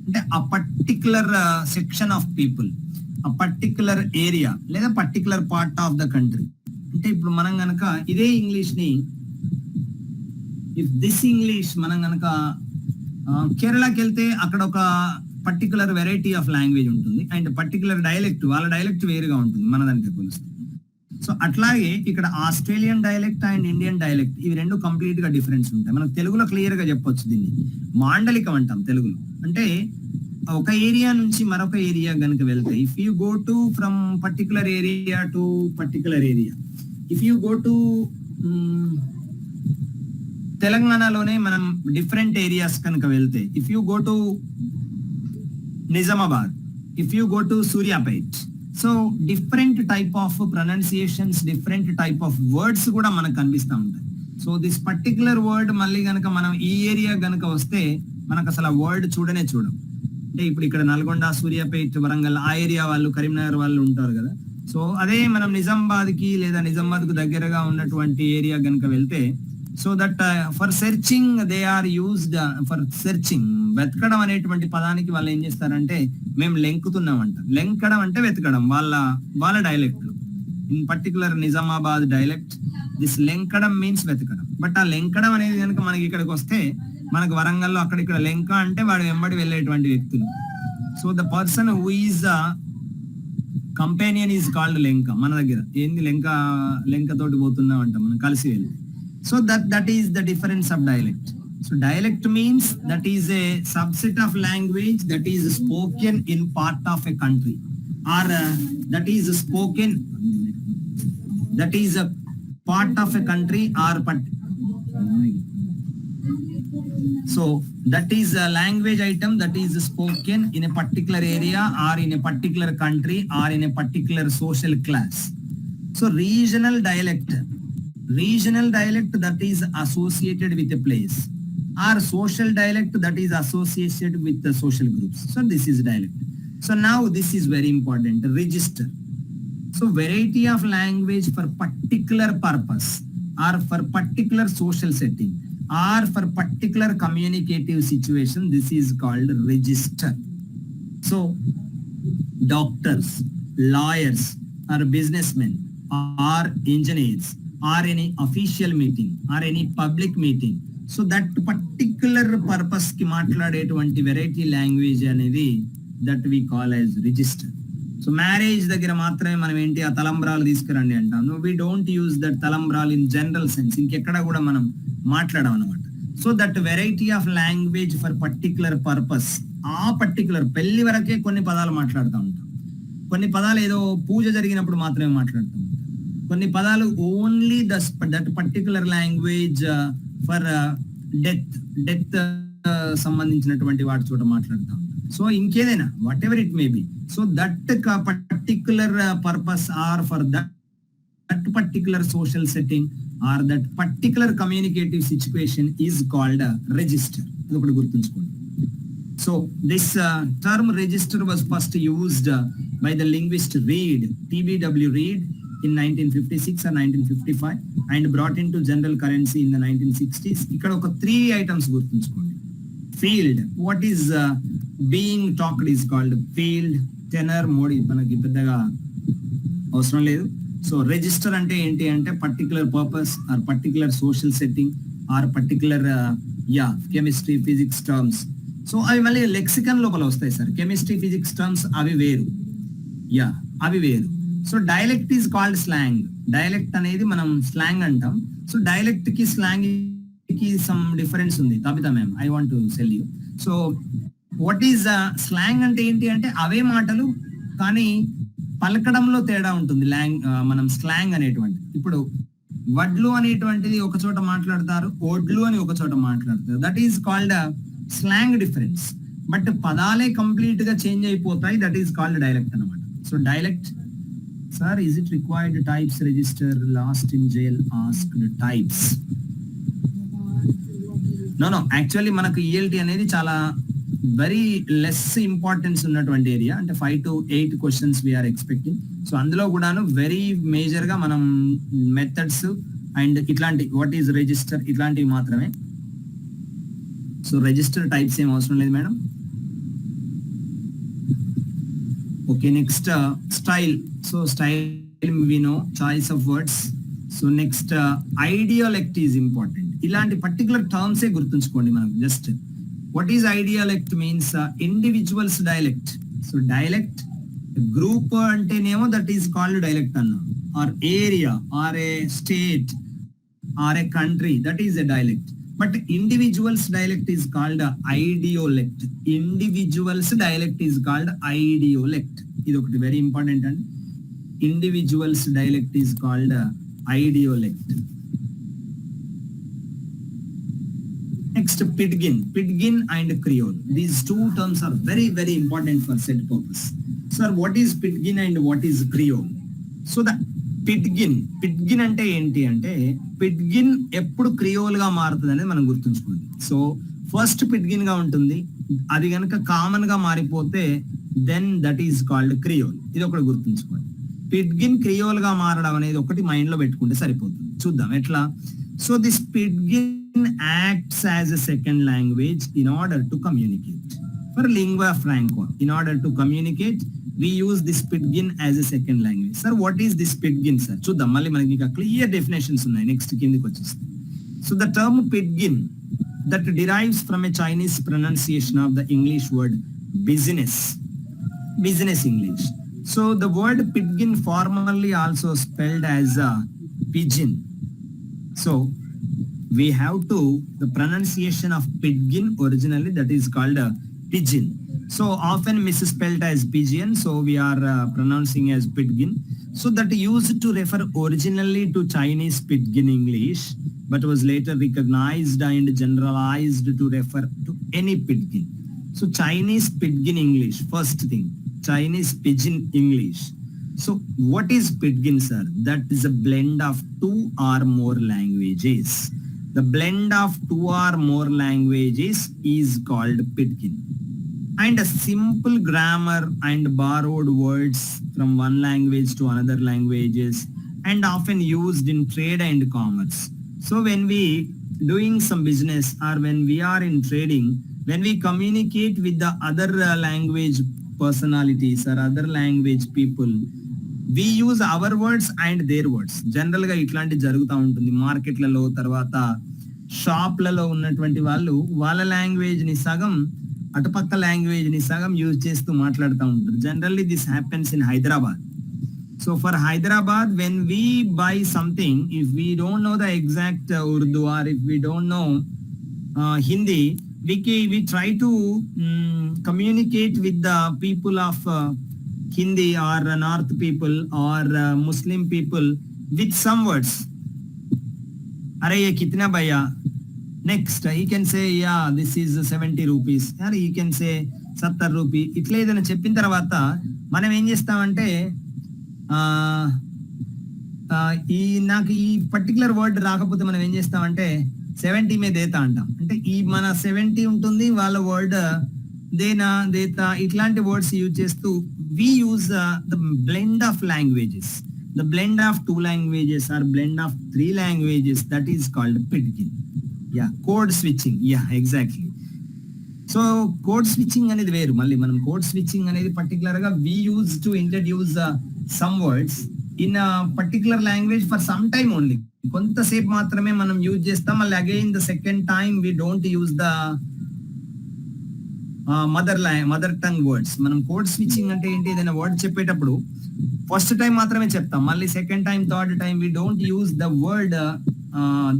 అంటే ఆ particular section of people, ఆ particular area లేదా particular part of the country. అంటే ఇప్పుడు మనం గనక ఇదే English ని, ఇఫ్ దిస్ ఇంగ్లీష్ మనం గనక కేరళకి వెళ్తే అక్కడ ఒక పర్టికులర్ వెరైటీ ఆఫ్ లాంగ్వేజ్ ఉంటుంది అండ్ పర్టికులర్ డైలెక్ట్, వాళ్ళ డైలెక్ట్ వేరుగా ఉంటుంది మన దానికి పోలిస్తే. సో అట్లాగే ఇక్కడ Australian dialect and Indian dialect, ఇవి రెండు కంప్లీట్ గా డిఫరెన్స్ ఉంటాయి. మనం తెలుగులో క్లియర్ గా చెప్పొచ్చు, దీన్ని మాండలికం అంటాం తెలుగులో. అంటే ఒక ఏరియా నుంచి మరొక ఏరియా కనుక వెళ్తే, if you go to from particular area to particular area, if you go to తెలంగాణలోనే మనం డిఫరెంట్ ఏరియాస్ కనుక వెళ్తే, if you go to Nizamabad, if you go to Suryapet, so different type of pronunciations, different type of words కూడా మనకు కనిపిస్తూ ఉంటాయి. So this particular word మళ్ళీ గనక మనం ఈ ఏరియా గనక వస్తే మనకు అసలు ఆ వర్డ్ చూడనే చూడం. అంటే ఇప్పుడు ఇక్కడ నల్గొండ, సూర్యాపేట్, వరంగల్ ఆ ఏరియా వాళ్ళు, కరీంనగర్ వాళ్ళు ఉంటారు కదా. సో అదే మనం నిజామాబాద్ కి లేదా నిజామాబాద్ కు దగ్గరగా ఉన్నటువంటి ఏరియా గనక వెళ్తే, so that for searching they are used, for searching వెతకడం అనేటువంటి పదానికి వాళ్ళు ఏం చేస్తారంటే మేము లెంకుతున్నాం అంట. లెంకడం అంటే వెతకడం, వాళ్ళ డైలెక్ట్ లో. In particular Nizamabad dialect, this లెంకడం మీన్స్ వెతకడం. బట్ ఆ లెంకడం అనేది కనుక మనకి ఇక్కడికి వస్తే, మనకు వరంగల్లో అక్కడ ఇక్కడ లెంక అంటే వాడు వెంబడి వెళ్ళేటువంటి వ్యక్తులు. So the person who is companion is called Lenka. మన దగ్గర ఏంది లెంక తోటి పోతున్నాం అంట మనం కలిసి వెళ్ళి. So that is the difference of dialect. So dialect means that is a subset of language that is spoken in part of a country, or that is spoken, that is a part of a country or so that is a language item that is spoken in a particular area or in a particular country or in a particular social class. So regional dialect that is associated with a place, or social dialect that is associated with the social groups. So this is dialect. So now this is very important, register. So variety of language for particular purpose or for particular social setting or for particular communicative situation, this is called register. So doctors, lawyers or businessmen or engineers or any official meeting or any public meeting, so that particular purpose ki మాట్లాడేటువంటి variety language అనేది that we call as register. So marriage దగ్గర మాత్రమే మనం ఏంటి ఆ తలంబ్రాలు తీసుకురండి అంటాం. వి డోంట్ యూజ్ దట్ తలంబ్రాలు ఇన్ జనరల్ సెన్స్, ఇంకెక్కడ కూడా మనం మాట్లాడడం అనమాట. So that variety of language for particular purpose, ఆ పర్టికులర్ పెళ్లి వరకే కొన్ని పదాలు మాట్లాడుతూ ఉంటాం, కొన్ని పదాలు ఏదో పూజ జరిగినప్పుడు మాత్రమే మాట్లాడుతూ ఉంటాం, కొన్ని పదాలు only that particular language for death సంబంధించినటువంటి వాటి చోట మాట్లాడుతూ ఉంటాం. సో ఇంకేదైనా whatever it may be, so that particular purpose or for that particular social setting or that particular communicative situation is called register. అది ఒకటి గుర్తుంచుకోండి. So this term register was first used by the linguist Reed, TBW Reed, in 1956 or 1955 and brought into general currency in the 1960s. ఇక్కడ ఒక 3 items గుర్తుంచుకోండి. Field, what is being talked is called field, tenor, mode. మనకి పెద్దగా అవసరం లేదు. So register అంటే ఏంటి అంటే particular purpose or particular social setting or particular chemistry physics terms. So అవి మళ్ళీ లెక్సికన్ లోపల వస్తాయి సార్. కెమిస్ట్రీ ఫిజిక్స్ టర్మ్స్ అవి వేరు, అవి వేరు. So dialect is called slang. Dialect అనేది మనం స్లాంగ్ అంటాం. సో డైలెక్ట్ కి స్లాంగ్ కి సమ్ డిఫరెన్స్ ఉంది. Tabitha ma'am, I want to cell you. So what is slang అంటే ఏంటి అంటే అవే మాటలు కానీ పలకడంలో తేడా ఉంటుంది. మనం స్లాంగ్ అనేటువంటి, ఇప్పుడు వడ్లు అనేటువంటిది ఒక చోట మాట్లాడతారు, ఓడ్లు అని ఒక చోట మాట్లాడతారు. That is called slang difference. But పదాలే కంప్లీట్ గా చేంజ్ అయిపోతాయి. దట్ ఈస్ కాల్డ్ డైలెక్ట్ అనమాట. So dialect, sir is it required types register, last in jail asked types. No actually మనకు ఈఎల్టీ అనేది చాలా వెరీ లెస్ ఇంపార్టెన్స్ ఉన్నటువంటి area. అంటే 5 to 8 questions we are expecting. So అందులో కూడాను వెరీ మేజర్ గా మనం మెథడ్స్ అండ్ ఇట్లాంటి వాట్ ఈజ్ రిజిస్టర్ ఇట్లాంటివి మాత్రమే. సో రిజిస్టర్ టైప్స్ ఏం అవసరం లేదు madam. Okay, next style. So style we know, choice of words. So next idiolect is important. ఇలాంటి పర్టికులర్ టర్మ్స్ ఏ గుర్తుంచుకోండి మనం. Just what is idiolect means individuals dialect. So dialect group అంటేనేమో that is called dialect అన్నాం, or area or a state or a country, that is a dialect. But individuals dialect is called idiolect. Individuals dialect is called idiolect. ఇది ఒకటి very important అండి. Individuals dialect is called idiolect. Next, Pidgin. Pidgin and Creole. These two terms are very, very important for set purpose. Sir, what is Pidgin and what is Creole? So the పిడ్గిన్ అంటే ఏంటి అంటే పిడ్గిన్ ఎప్పుడు Creole గా మారుతుంది అనేది మనం గుర్తుంచుకోండి. So first పిడ్గిన్ గా ఉంటుంది, అది కనుక కామన్ గా మారిపోతే then that is called creole. ఇది ఒకటి గుర్తుంచుకోండి. పిడ్గిన్ క్రియోల్ గా మారడం అనేది ఒకటి మైండ్ లో పెట్టుకుంటే సరిపోతుంది. చూద్దాం ఎట్లా. So this pidgin acts as a second language in order to communicate. For lingua franca, in order to communicate we use this Pidgin as a second language. Sir, what is this Pidgin, sir? చూద్దాం మళ్ళీ మనకి ఇంకా clear definitions ఉన్నాయి. Next కిందకి వచ్చేస్తాం. So the term Pidgin that derives from a Chinese pronunciation of the English word business English. So the word Pidgin formally also spelled as a pigeon. So we have to the pronunciation of Pidgin originally that is called a pigeon. So often misspelled as pigeon, so we are pronouncing as Pidgin. So that used to refer originally to Chinese Pidgin English, but was later recognized and generalized to refer to any Pidgin. So Chinese Pidgin English, first thing, Chinese Pidgin English. So what is Pidgin, sir? That is a blend of 2 or more languages. The blend of 2 or more languages is called Pidgin. and a simple grammar and borrowed words from one language to another languages and often used in trade and commerce. So when we doing some business or when we are in trading, when we communicate with the other language personalities or other language people, we use our words and their words. General గా ఇట్లాంటి జరుగుతూ ఉంటుంది మార్కెట్లలో, తర్వాత షాప్లలో ఉన్నటువంటి వాళ్ళు వాళ్ళ language ని సగం అటుపక్క లాంగ్వేజ్ ని సగం యూజ్ చేస్తూ మాట్లాడుతూ ఉంటారు. Generally this happens in Hyderabad. So for Hyderabad, when we buy something, if we don't know the exact Urdu or if we don't know Hindi, we try to communicate with the people of Hindi or North people or Muslim people with some words. Are ye kitna bhaiya? Next, he can say, yeah, this is 70 rupees. Or he can say 70 rupees. ఇట్లా ఏదైనా చెప్పిన తర్వాత మనం ఏం చేస్తామంటే నాకు ఈ particular word రాకపోతే మనం ఏం చేస్తామంటే 70 మీద దేతా అంటాం. అంటే ఈ మన 70 ఉంటుంది, వాళ్ళ వర్డ్ దేనా దేతా ఇట్లాంటి వర్డ్స్ యూజ్ చేస్తూ we use the blend of languages, the blend of two languages or blend of three languages, that is called pidgin. Yeah, code switching. Yeah, exactly. So code switching అనేది వేరు. మళ్ళీ మనం code switching అనేది particular గా we use to introduce some words in particular language for some time only. కొంతసేపు మాత్రమే మనం use చేస్తాం. మళ్ళీ again the second time we don't use the mother tongue words. మనం కోడ్ స్విచ్చింగ్ అంటే ఏంటి, ఏదైనా వర్డ్ చెప్పేటప్పుడు ఫస్ట్ టైం మాత్రమే చెప్తాం, మళ్ళీ second time third time we don't use the word.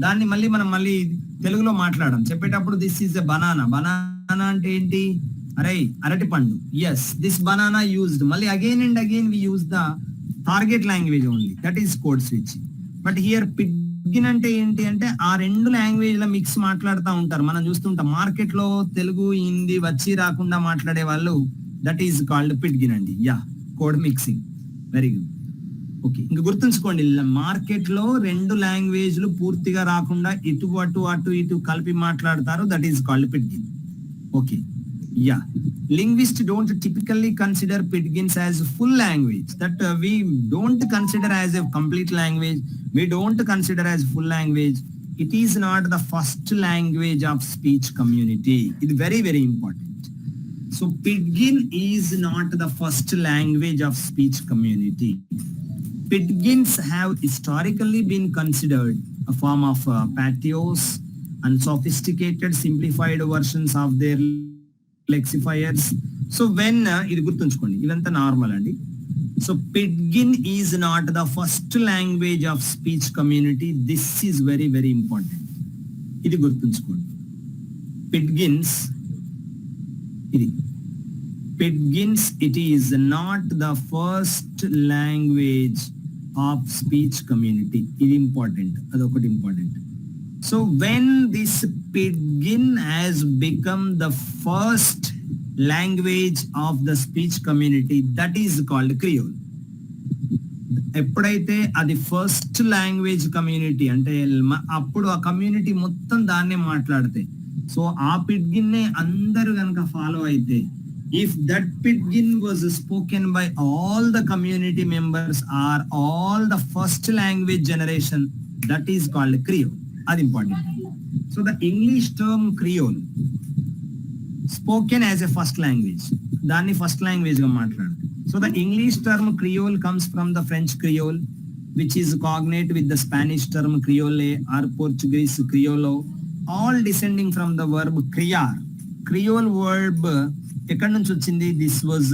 దాన్ని మనం మళ్ళీ తెలుగులో మాట్లాడడం. చెప్పేటప్పుడు this is a banana. Banana అంటే ఏంటి, అరే అరటి పండు. Yes, this banana used. మళ్ళీ again and again we use the target language only, that is code switching. But here pidgin అంటే ఏంటి అంటే ఆ రెండు లాంగ్వేజ్ ల మిక్స్ మాట్లాడుతూ ఉంటారు. మనం చూస్తుంటాం మార్కెట్ లో తెలుగు హిందీ వచ్చి రాకుండా మాట్లాడే వాళ్ళు, దట్ ఈస్ కాల్డ్ పిడ్గిన్ అండి. Yeah, code mixing. Very good. Okay, ఇంకా గుర్తుంచుకోండి, మార్కెట్ లో రెండు లాంగ్వేజ్లు పూర్తిగా రాకుండా ఇటు ఇటు కలిపి మాట్లాడతారు, that is called pidgin. Okay, yeah. Linguists don't typically consider pidgins as full language, that we don't consider as a complete language, we don't consider as full language. It is not the first language of speech community. It's very, very important. So pidgin is not the first language of speech community. Pidgins have historically been considered a form of patios and sophisticated simplified versions of their lexifiers. So when ఇది గుర్తుంచుకోండి, ఇదంతా normal అండి. So pidgin is not the first language of speech community. This is very very important. ఇది గుర్తుంచుకోండి. Pidgins, it is not the first language of speech community. ఇది important, అదొకటి important. So when this pidgin has become the first language of the speech community, that is called Creole. ఎప్పుడైతే అది first language community అంటే అప్పుడు ఆ community మొత్తం దాన్నే మాట్లాడితే, సో ఆ పిడ్గిన్ నే అందరూ కనుక ఫాలో అయితే, if that pidgin was spoken by all the community members or all the first language generation, that is called Creole. అది important. So the English term creole spoken as a first language, దాన్ని first language గా మాట్లాడుతుంది. So the English term creole comes from the French creole which is cognate with the Spanish term criollo or Portuguese crioulo, all descending from the verb criar. Creole verb ఎక్కడి నుంచి వచ్చింది? This was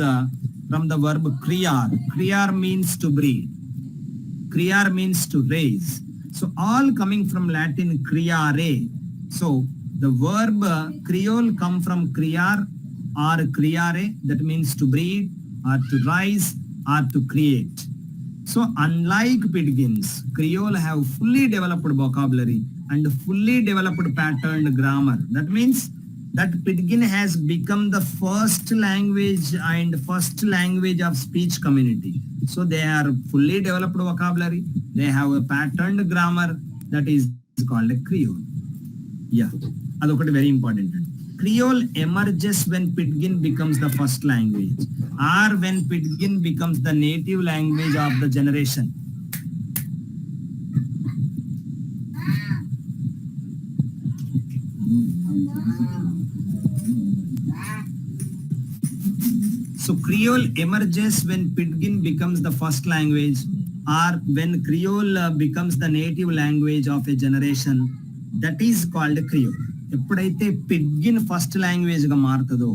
from the verb criar. Criar means to breed, criar means to raise. So all coming from Latin criare. So the verb Creole come from criar or criare, that means to breed or to rise or to create. So unlike pidgins, Creole have fully developed vocabulary and fully developed patterned grammar. That means that pidgin has become the first language and first language of speech community. So they are fully developed vocabulary, they have a patterned grammar, that is called a Creole. Yeah, adokati very important. Creole emerges when Pidgin becomes the first language, or when Pidgin becomes the native language of the generation. So Creole emerges when Pidgin becomes the first language, or when Creole becomes the native language of a generation. That is called Creole. ఎప్పుడైతే పిడ్గిన్ first language గా మారుతుందో,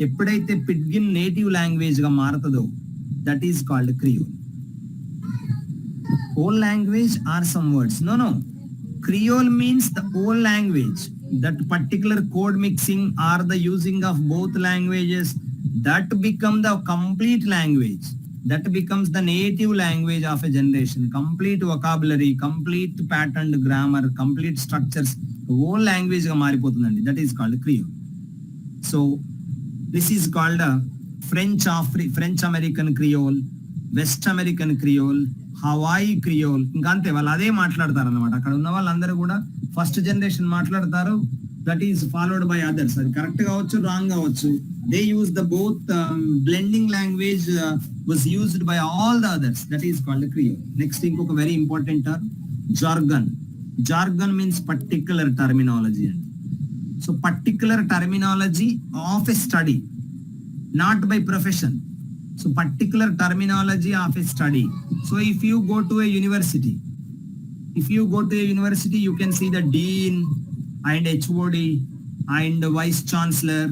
ఎప్పుడైతే పిడ్గిన్ native language గా మారుతుందో, that is called Creole. Whole language or some words? No. Creole means the whole language. That particular code mixing or the using of both languages, that become the complete language. That becomes the native language of a generation. Complete vocabulary, complete patterned grammar, complete structures. Whole language ga మారిపోతుందండి. That is called Creole. So this is called French American Creole, West American Creole, Hawaii Creole. ఇంకా అంతే, వాళ్ళు అదే మాట్లాడతారు అనమాట. అక్కడ ఉన్న వాళ్ళందరూ కూడా ఫస్ట్ జనరేషన్ మాట్లాడతారు. That is followed by others. అది కరెక్ట్ కావచ్చు, రాంగ్ కావచ్చు. They use the both blending language was used by all the others. That is called creole. Next ఇంకొక very important term jargon. Jargon means particular terminology అండి. So particular terminology of a study, not by profession. So particular terminology of a study. So if you go to a university, you can see the dean and HOD and vice chancellor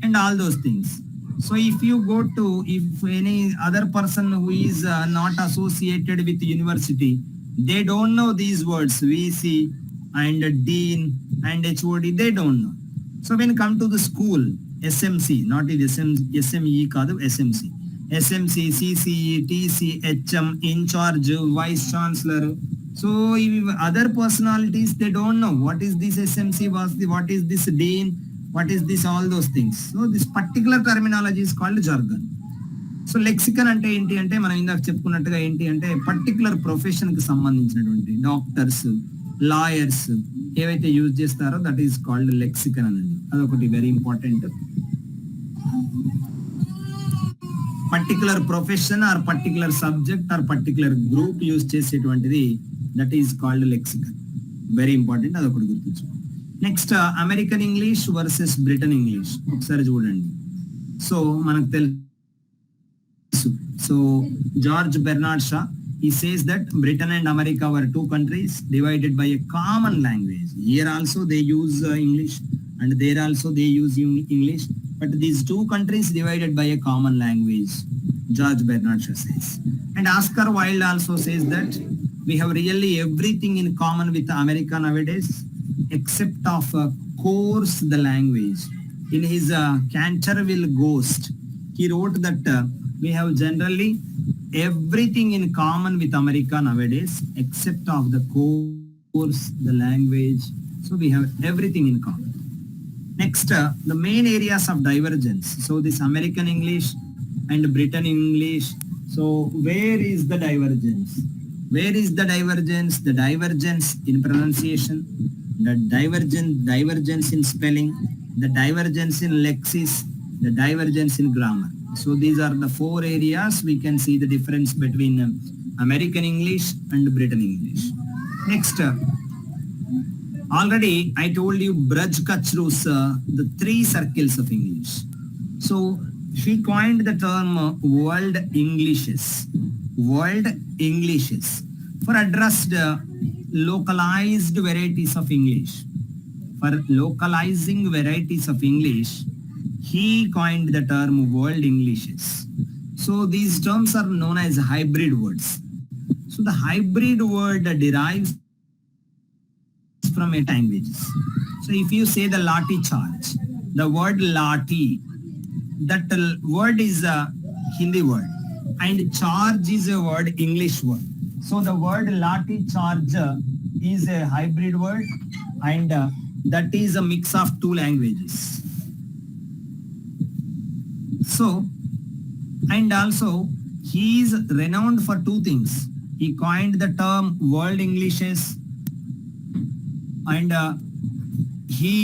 and all those things. So if any other person who is not associated with the university, they don't know these words, VC and dean and HOD, they don't know. So when come to the school, SMC, not the SME కాదు, SMC, CCE, TC, HM, in charge, vice chancellor. So other personalities, they don't know what is this SMC, what is this dean, what is this, all those things. So this particular terminology is called jargon. So lexicon అంటే ఏంటి అంటే, మనం ఇందాక చెప్పుకున్నట్టుగా ఏంటి అంటే, particular profession కి సంబంధించినటువంటి డాక్టర్స్, లాయర్స్ ఏవైతే యూజ్ చేస్తారో దట్ ఈస్ కాల్డ్ లెక్సికన్ అనండి. అదొకటి very important. Particular profession or particular subject or particular group use చేసేటువంటిది that is called lexicon. Very important, అదొకటి గుర్తుంచు. Next American English versus Britain English. ఒకసారి చూడండి. సో మనకు తెలుసు, so George Bernard Shaw, he says that Britain and America were two countries divided by a common language. Here also they use English and there also they use English, but these two countries divided by a common language, George Bernard Shaw says. And Oscar Wilde also says that we have really everything in common with America nowadays except of course the language. In his Canterville Ghost, he wrote that we have generally everything in common with America nowadays except of the course, the language. So we have everything in common. Next, the main areas of divergence. So this American English and Britain English. So where is the divergence? Where is the divergence? The divergence in pronunciation, the divergence in spelling, the divergence in lexis, the divergence in grammar. So these are the four areas we can see the difference between American English and Britain English. Next, already I told you Braj Kachru's the three circles of English. So he coined the term world Englishes for addressed localized varieties of English. For localizing varieties of English, he coined the term world Englishes. So these terms are known as hybrid words. So the hybrid word derives from a languages. So if you say the lathi charge, the word lathi, that word is a Hindi word and charge is a word English word. So the word lathi charge is a hybrid word and that is a mix of two languages. So, and also he is renowned for two things. He coined the term world Englishes and he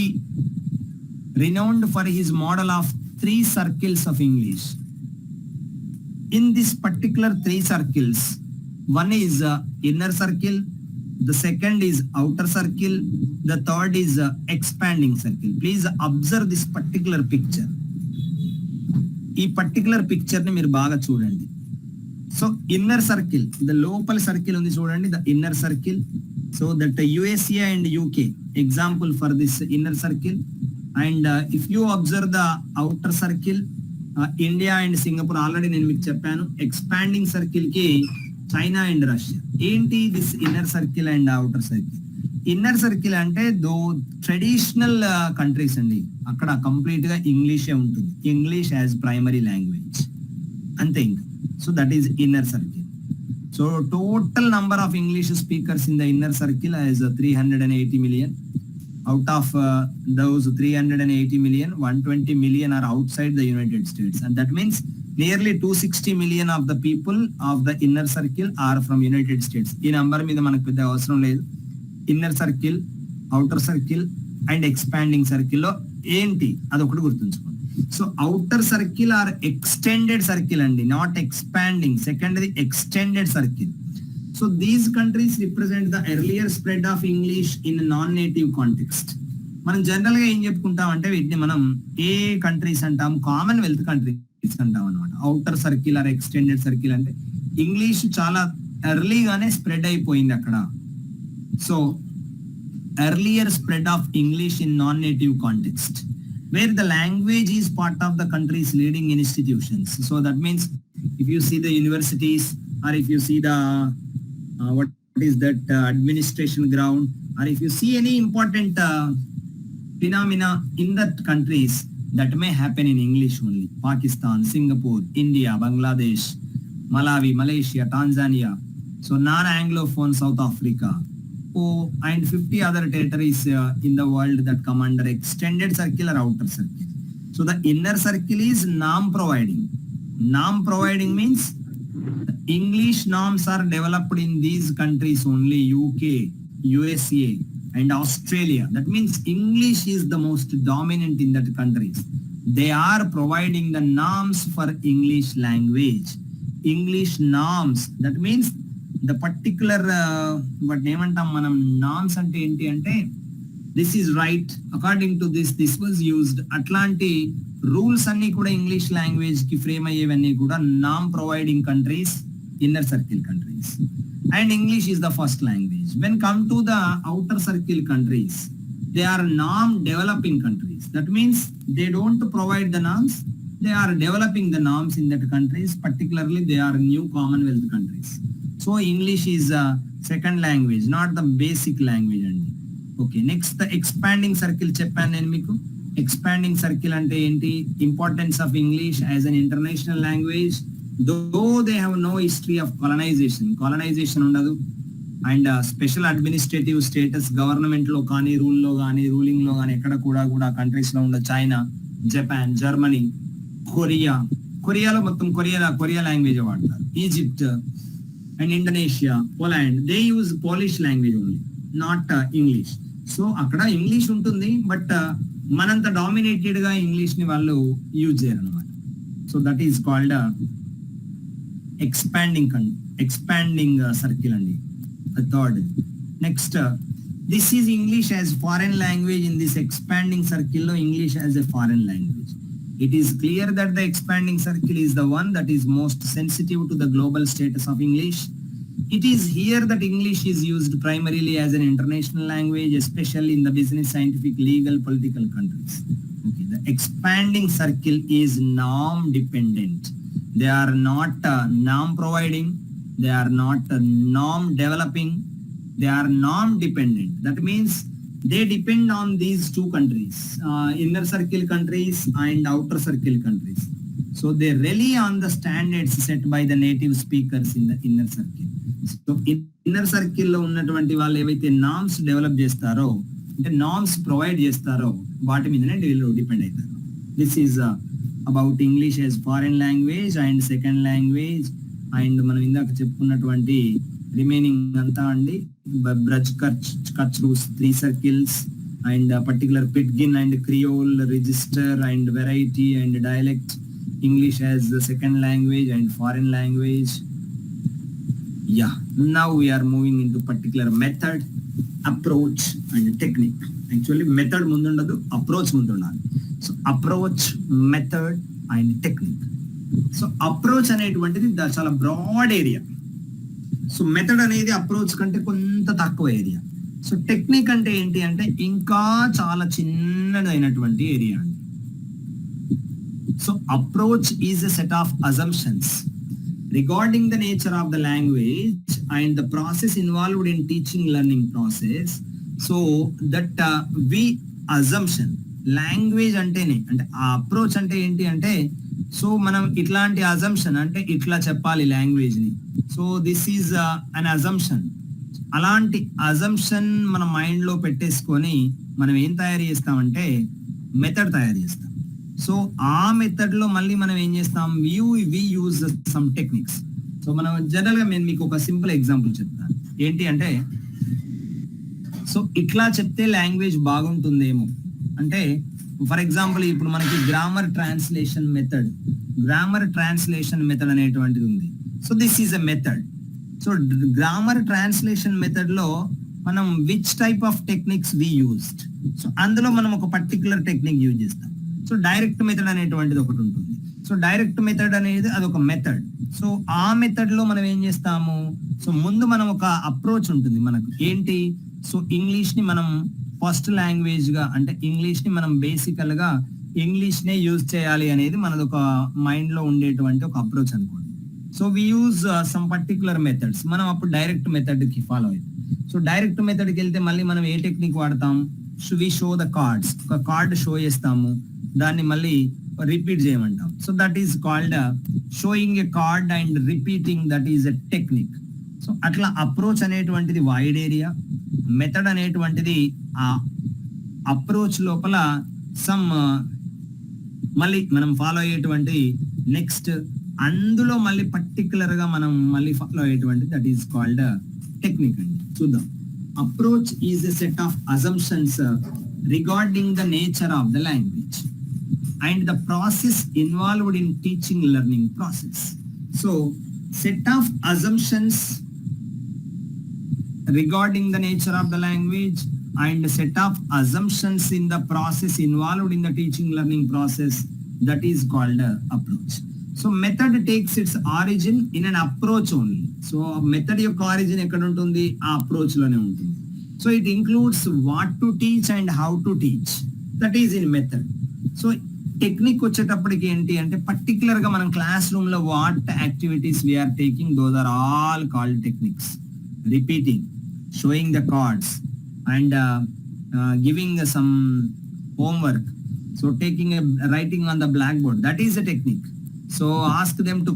renowned for his model of 3 circles of English. In this particular 3 circles, one is inner circle, the second is outer circle, the third is expanding circle. Please observe this particular picture. ఈ particular picture ని మీరు బాగా చూడండి. So inner circle, the లోపల circle ఉంది చూడండి, the inner circle. So that USA and UK example for this inner circle. And if you observe the outer circle, India and Singapore already నేను మీకు చెప్పాను. ఎక్స్పాండింగ్ సర్కిల్ కి China and Russia. ఏంటి this inner circle and outer circle? Inner circle అంటే దో traditional countries అండి, అక్కడ complete గా ఇంగ్లీషే ఉంటుంది, ఇంగ్లీష్ యాజ్ ప్రైమరీ లాంగ్వేజ్ అంతే ఇంకా. So that is inner circle. So total number of English speakers in the inner circle as 380 million. Out of those 380 million, 120 million are outside the United States, and that means nearly 260 million of the people of the inner circle are from United States. ఈ number మీద మనకు పెద్ద అవసరం లేదు. Inner circle, outer circle and expanding circle లో ఏంటి అదొకటి గుర్తుంచుకోండి. So outer circle or extended circle అండి, not expanding. Second the extended circle. So these countries represent the earlier spread of English in a non-native context. మనం general గా ఏం చెప్పుకుంటాం అంటే వీటిని మనం ఏ కంట్రీస్ అంటాం, కామన్వెల్త్ కంట్రీస్ అంటాం అనమాట. Outer circle or extended circle అంటే ఇంగ్లీష్ చాలా ఎర్లీగానే స్ప్రెడ్ అయిపోయింది అక్కడ. So earlier spread of English in non native context where the language is part of the country's leading institutions. So that means if you see the universities, or if you see the what is that administration ground, or if you see any important phenomena in that countries, that may happen in English only. Pakistan, Singapore, India, Bangladesh, Malawi, Malaysia, Tanzania, so non-Anglophone South Africa, and 50 other territories in the world that come under extended circle or outer circle. So the inner circle is norm providing. Norm providing means English norms are developed in these countries only, UK, USA and Australia. That means English is the most dominant in that countries. They are providing the norms for English language. English norms, that means the particular what ఏమంటాం మనం, norms అంటే ఏంటి అంటే this is right, according to this was used, అట్లాంటి rules అన్ని కూడా English language కి frame అయ్యేవన్నీ కూడా నామ్ providing countries, inner circle countries. And English is the first language. When come to the outer circle countries, they are norm developing countries. That means they don't provide the norms, they are developing the norms in that countries, particularly they are new commonwealth countries. So English is a second language, not the basic language అండి. Okay, next the expanding circle చెప్పాను నేను మీకు. Expanding circle అంటే ఏంటి? Importance of English as an international language, though they have no history of colonization ఉండదు. And special administrative status government లో కానీ, రూల్లో కానీ, రూలింగ్ లో కానీ ఎక్కడ కూడా కంట్రీస్ లో ఉండదు. చైనా, జపాన్, జర్మనీ, కొరియాలో మొత్తం కొరియా లాంగ్వేజ్ వాడతారు. Egypt and Indonesia, Poland, they use Polish language only, not English. So అక్కడ ఇంగ్లీష్ ఉంటుంది, బట్ మనంత డామినేటెడ్ గా ఇంగ్లీష్ ని వాళ్ళు యూజ్ చేయరు అనమాట. So that is called expanding circle అండి. Third, next this is English as foreign language. In this expanding circle లో English as a foreign language. It is clear that the expanding circle is the one that is most sensitive to the global status of English. It is here that English is used primarily as an international language, especially in the business, scientific, legal, political countries. Okay, the expanding circle is norm dependent. They are not norm providing, they are not norm developing, they are norm dependent. That means they depend on these two countries, inner circle countries and outer circle countries. So they rely on the standards set by the native speakers in the inner circle. So inner circle లో ఉన్నటువంటి వాళ్ళు ఏవైతే norms develop చేస్తారో, అంటే norms provide చేస్తారో వాటి మీదనే వీళ్ళు డిపెండ్ అవుతారు. This is about English as foreign language and second language. And మనం ఇందాక చెప్పుకున్నటువంటి రిమైనింగ్ అంతా అండి, Braj Kutch రూస్ 3 circles, and particular Pidgin and Creole register and variety and dialect, English as the second language and foreign language. Yeah, now we are moving into particular method, approach and technique. Actually method mundundadu, approach mundundali. So approach, method and technique. So approach అనేటువంటిది చాలా broad area. So method అనేది approach కంటే కొంత తక్కువ area. So technique అంటే ఏంటి అంటే ఇంకా చాలా చిన్నదైనటువంటి ఏరియా అండి. So approach is a set of assumptions regarding the nature of the language and the process involved in teaching learning process. So that we assumption language అంటేనే అంటే ఆ అప్రోచ్ అంటే ఏంటి అంటే సో మనం ఇట్లాంటి అజంప్షన్ అంటే ఇట్లా చెప్పాలి లాంగ్వేజ్ ని. So this is an assumption. అలాంటి అజంప్షన్ మన మైండ్ లో పెట్టేసుకొని మనం ఏం తయారు చేస్తామంటే మెథడ్ తయారు చేస్తాం. సో ఆ మెథడ్ లో మళ్ళీ మనం ఏం చేస్తాం, we use some techniques. So మనం జనరల్ గా నేను మీకు ఒక సింపుల్ ఎగ్జాంపుల్ చెప్తాను. ఏంటి అంటే సో ఇట్లా చెప్తే లాంగ్వేజ్ బాగుంటుందేమో అంటే ఫర్ ఎగ్జాంపుల్ ఇప్పుడు మనకి గ్రామర్ ట్రాన్స్లేషన్ మెథడ్ అనేటువంటిది ఉంది. So this is a method. So grammar translation method లో మనం which type of techniques we used. So అందులో మనం ఒక పర్టికులర్ టెక్నిక్ యూజ్ చేస్తాం. సో డైరెక్ట్ మెథడ్ అనేటువంటిది ఒకటి ఉంటుంది. సో డైరెక్ట్ మెథడ్ అనేది అదొక మెథడ్. సో ఆ మెథడ్ లో మనం ఏం చేస్తాము, సో ముందు మనం ఒక అప్రోచ్ ఉంటుంది మనకు ఏంటి, సో ఇంగ్లీష్ ని మనం ఫస్ట్ లాంగ్వేజ్ గా అంటే ఇంగ్లీష్ ని మనం బేసికల్ గా ఇంగ్లీష్ నే యూజ్ చేయాలి అనేది మనది ఒక మైండ్ లో ఉండేటువంటి ఒక అప్రోచ్ అనుకోండి. So we use some particular methods. మనం అప్పుడు డైరెక్ట్ మెథడ్ కి ఫాలో అవుతాం. సో డైరెక్ట్ మెథడ్ కి వెళ్తే మళ్ళీ మనం ఏ టెక్నిక్ వాడతాం, వి షో ద కార్డ్స్. ఒక కార్డ్ షో చేస్తాము, దాన్ని మళ్ళీ రిపీట్ చేయమంటాం. So that is called showing a card and repeating, that is a technique. సో అట్లా అప్రోచ్ అనేటువంటిది వైడ్ ఏరియా, మెథడ్ అనేటువంటిది ఆ అప్రోచ్ లోపల సమ్ మళ్ళీ మనం ఫాలో అయ్యేటువంటి నెక్స్ట్ అందులో మళ్ళీ పర్టికులర్ గా మనం మళ్ళీ ఫాలో అయ్యేటువంటి దట్ ఈస్ కాల్డ్ టెక్నిక్ అండి. చూద్దాం. Approach is a set of assumptions regarding the nature of the language and the process involved in teaching learning process. So set of assumptions regarding the nature of the language and set of assumptions in the process involved in the teaching learning process, that is called approach. So method takes its origin in an approach only. So method యొక్క origin ఎక్కడ ఉంటుంది, ఆ approach లోనే ఉంటుంది. So it includes what to teach and how to teach, that is in method. So technique వచ్చేటప్పటికి ఏంటి అంటే particular గా మనం క్లాస్ రూమ్ లో what activities we are taking, those are all called techniques. Repeating, showing the cards and giving some homework. So taking writing on the blackboard, that is a technique. So ask them to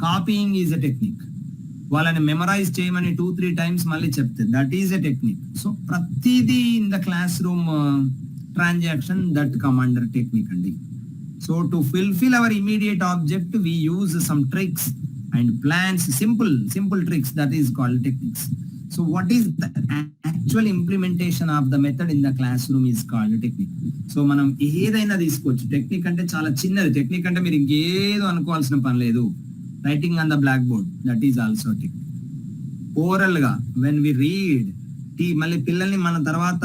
copying is a technique. వాళ్ళని memorize చేయమని 2-3 times మళ్ళీ చెప్తే that is a technique. So ప్రతిదీ in the classroom transaction that come under technique andi. So to fulfill our immediate object we use some tricks and plans, simple tricks, that is called techniques. So what is the actual implementation of the method in the classroom is called technique. So మనం ఏదైనా తీసుకోవచ్చు. Technique అంటే చాలా చిన్నది. Technique అంటే మీరు ఇంకేదో అనుకోవాల్సిన పని లేదు. Writing on the blackboard, that is also technique. Oral గా వెన్ వి రీడ్, మళ్ళీ పిల్లల్ని మన తర్వాత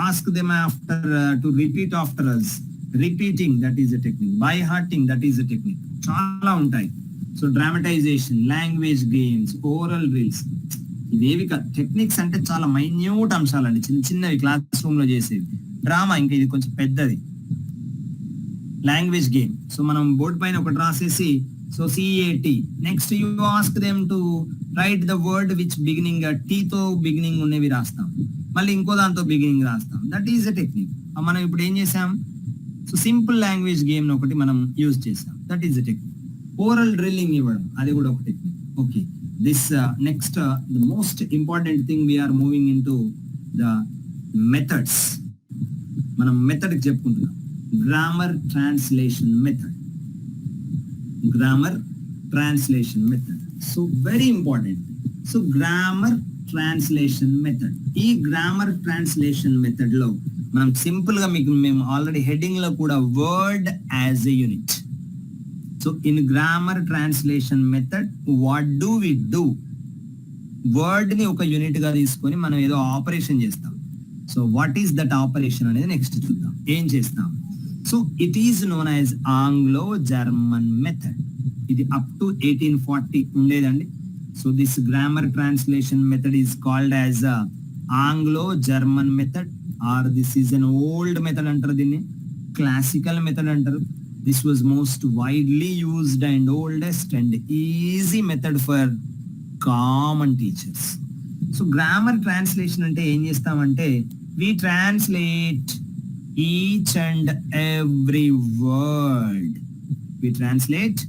ask them after to repeat after us, repeating, that is a technique. By hearting, that is a technique. చాలా ఉంటాయి. So dramatization, language games, oral reels, ఇవేవి techniques అంటే చాలా మైన్యూట్ అంశాలండి, చిన్నవి క్లాస్ రూమ్ లో చేసేవి. డ్రామా ఇంకా ఇది కొంచెం పెద్దది. లాంగ్వేజ్ గేమ్, సో మనం బోర్డు పైన ఒకటి రాసేసి so CAT, next you ask them to right the word which beginning T తో బిగినింగ్ ఉన్నవి రాస్తాం, మళ్ళీ ఇంకో దాంతో బిగినింగ్ రాస్తాం. That is a technique. మనం ఇప్పుడు ఏం చేసాం, సో సింపుల్ లాంగ్వేజ్ గేమ్ ఒకటి మనం యూజ్ చేసాం, that is a technique. Oral drilling ఇవ్వడం, అది కూడా ఒక technique. Okay, this next the most important thing we are moving into the methods. మనం మెథడ్ చెప్పుకుంటున్నాం. Grammar translation method. So very important. So grammar translation method. ఈ grammar translation method లో మనం simple గా మేము ఆల్రెడీ హెడ్డింగ్ లో కూడా word as a unit. So in grammar translation method what do we do? Word ని ఒక యూనిట్ గా తీసుకొని మనం ఏదో ఆపరేషన్ చేస్తాం. So what is that operation అనేది నెక్స్ట్ చూద్దాం. ఏం చేస్తాం? So it is known as Anglo German method. ఇది అప్ టు 1840 ఉండేదండి. So this grammar translation method is called as Anglo German method, or this is an old method అంటారు, దీన్ని classical method అంటారు. This was most widely used and oldest and easy method for common teachers. So grammar translation అంటే ఏం చేస్తామంటే we translate each and every word. We translate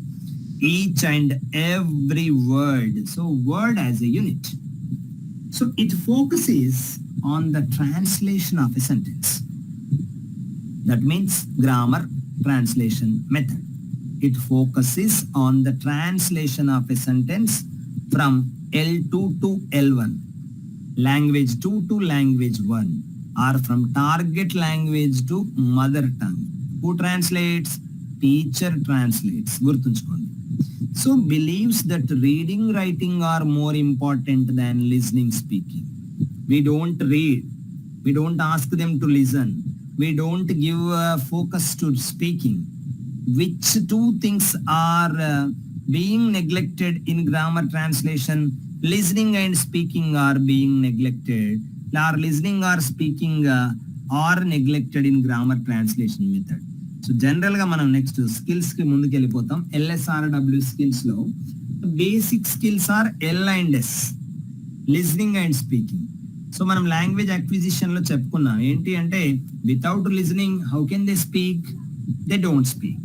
each and every word. So word as a unit. So it focuses on the translation of a sentence. That means grammar translation method. It focuses on the translation of a sentence from L2 to L1, language 2 to language 1, or from target language to mother tongue. Who translates? Teacher translates. Gurtunchukondi. So believes that reading, writing are more important than listening, speaking. We don't read. We don't ask them to listen. We don't give focus to speaking. Which two things are being neglected in grammar translation? Listening and speaking are being neglected. Or listening or speaking are neglected in grammar translation method. So general గా మనం next skills కి ముందుకు వెళ్ళిపోతాం. LSRW skills లో basic skills are L and S, listening and speaking. So మనం language acquisition లో చెప్పుకున్నాం ఏంటి అంటే without listening how can they speak? They don't speak.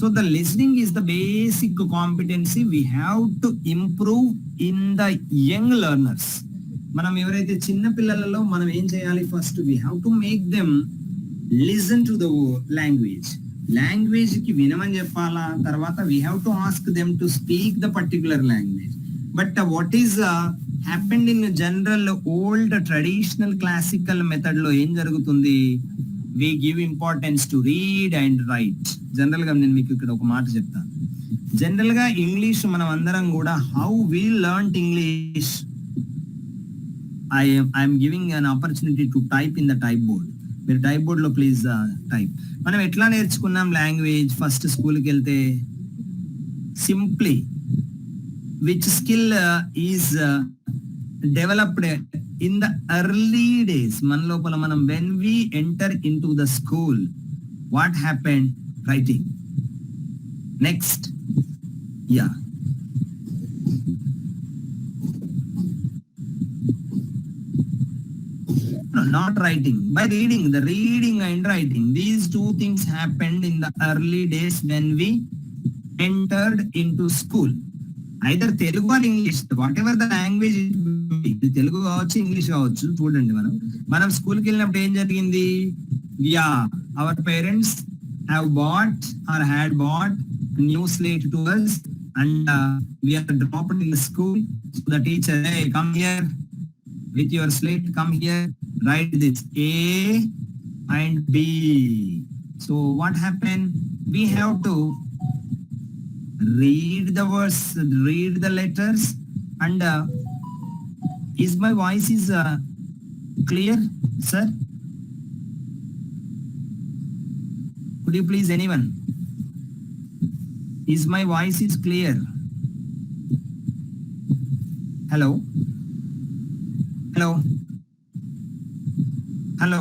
So the listening is the basic competency we have to improve in the young learners. మనం ఎవరైతే చిన్న పిల్లలలో మనం ఏం చేయాలి? First we have to make them listen to the language. Language కి వినమని చెప్పాలా, తర్వాత we have to ask them to speak the particular language. But what is happened in general old traditional classical method లో ఏం జరుగుతుంది? We give importance to read and write. General గా నేను మీకు ఇక్కడ ఒక మాట చెప్తాను. జనరల్ గా ఇంగ్లీష్ మనం అందరం కూడా how we learn English, I'm giving an opportunity to type in the type board. మీరు టైప్ బోర్డ్ లో ప్లీజ్ టైప్. మనం ఎట్లా నేర్చుకున్నాం లాంగ్వేజ్? ఫస్ట్ స్కూల్కి వెళ్తే simply which skill is developed in the early days. మన లోపల మనం when we enter into the school what happened? Writing. Next yeah no, not writing, by reading. The reading and writing, these two things happened in the early days when we entered into school. Either Telugu or English, whatever the language it be. Telugu కావచ్చు, English కావచ్చు. చూడండి మనం స్కూల్కి వెళ్ళినప్పుడు ఏం జరిగింది? Yeah our parents have bought or had bought new slate to us and we are dropped in the school. So the teacher, hey, come here with your slate, come here, write this A and B. So what happened? We have to read the words, read the letters, and is my voice is clear, sir? Could you please, anyone? Is my voice is clear? Hello? Hello? Hello?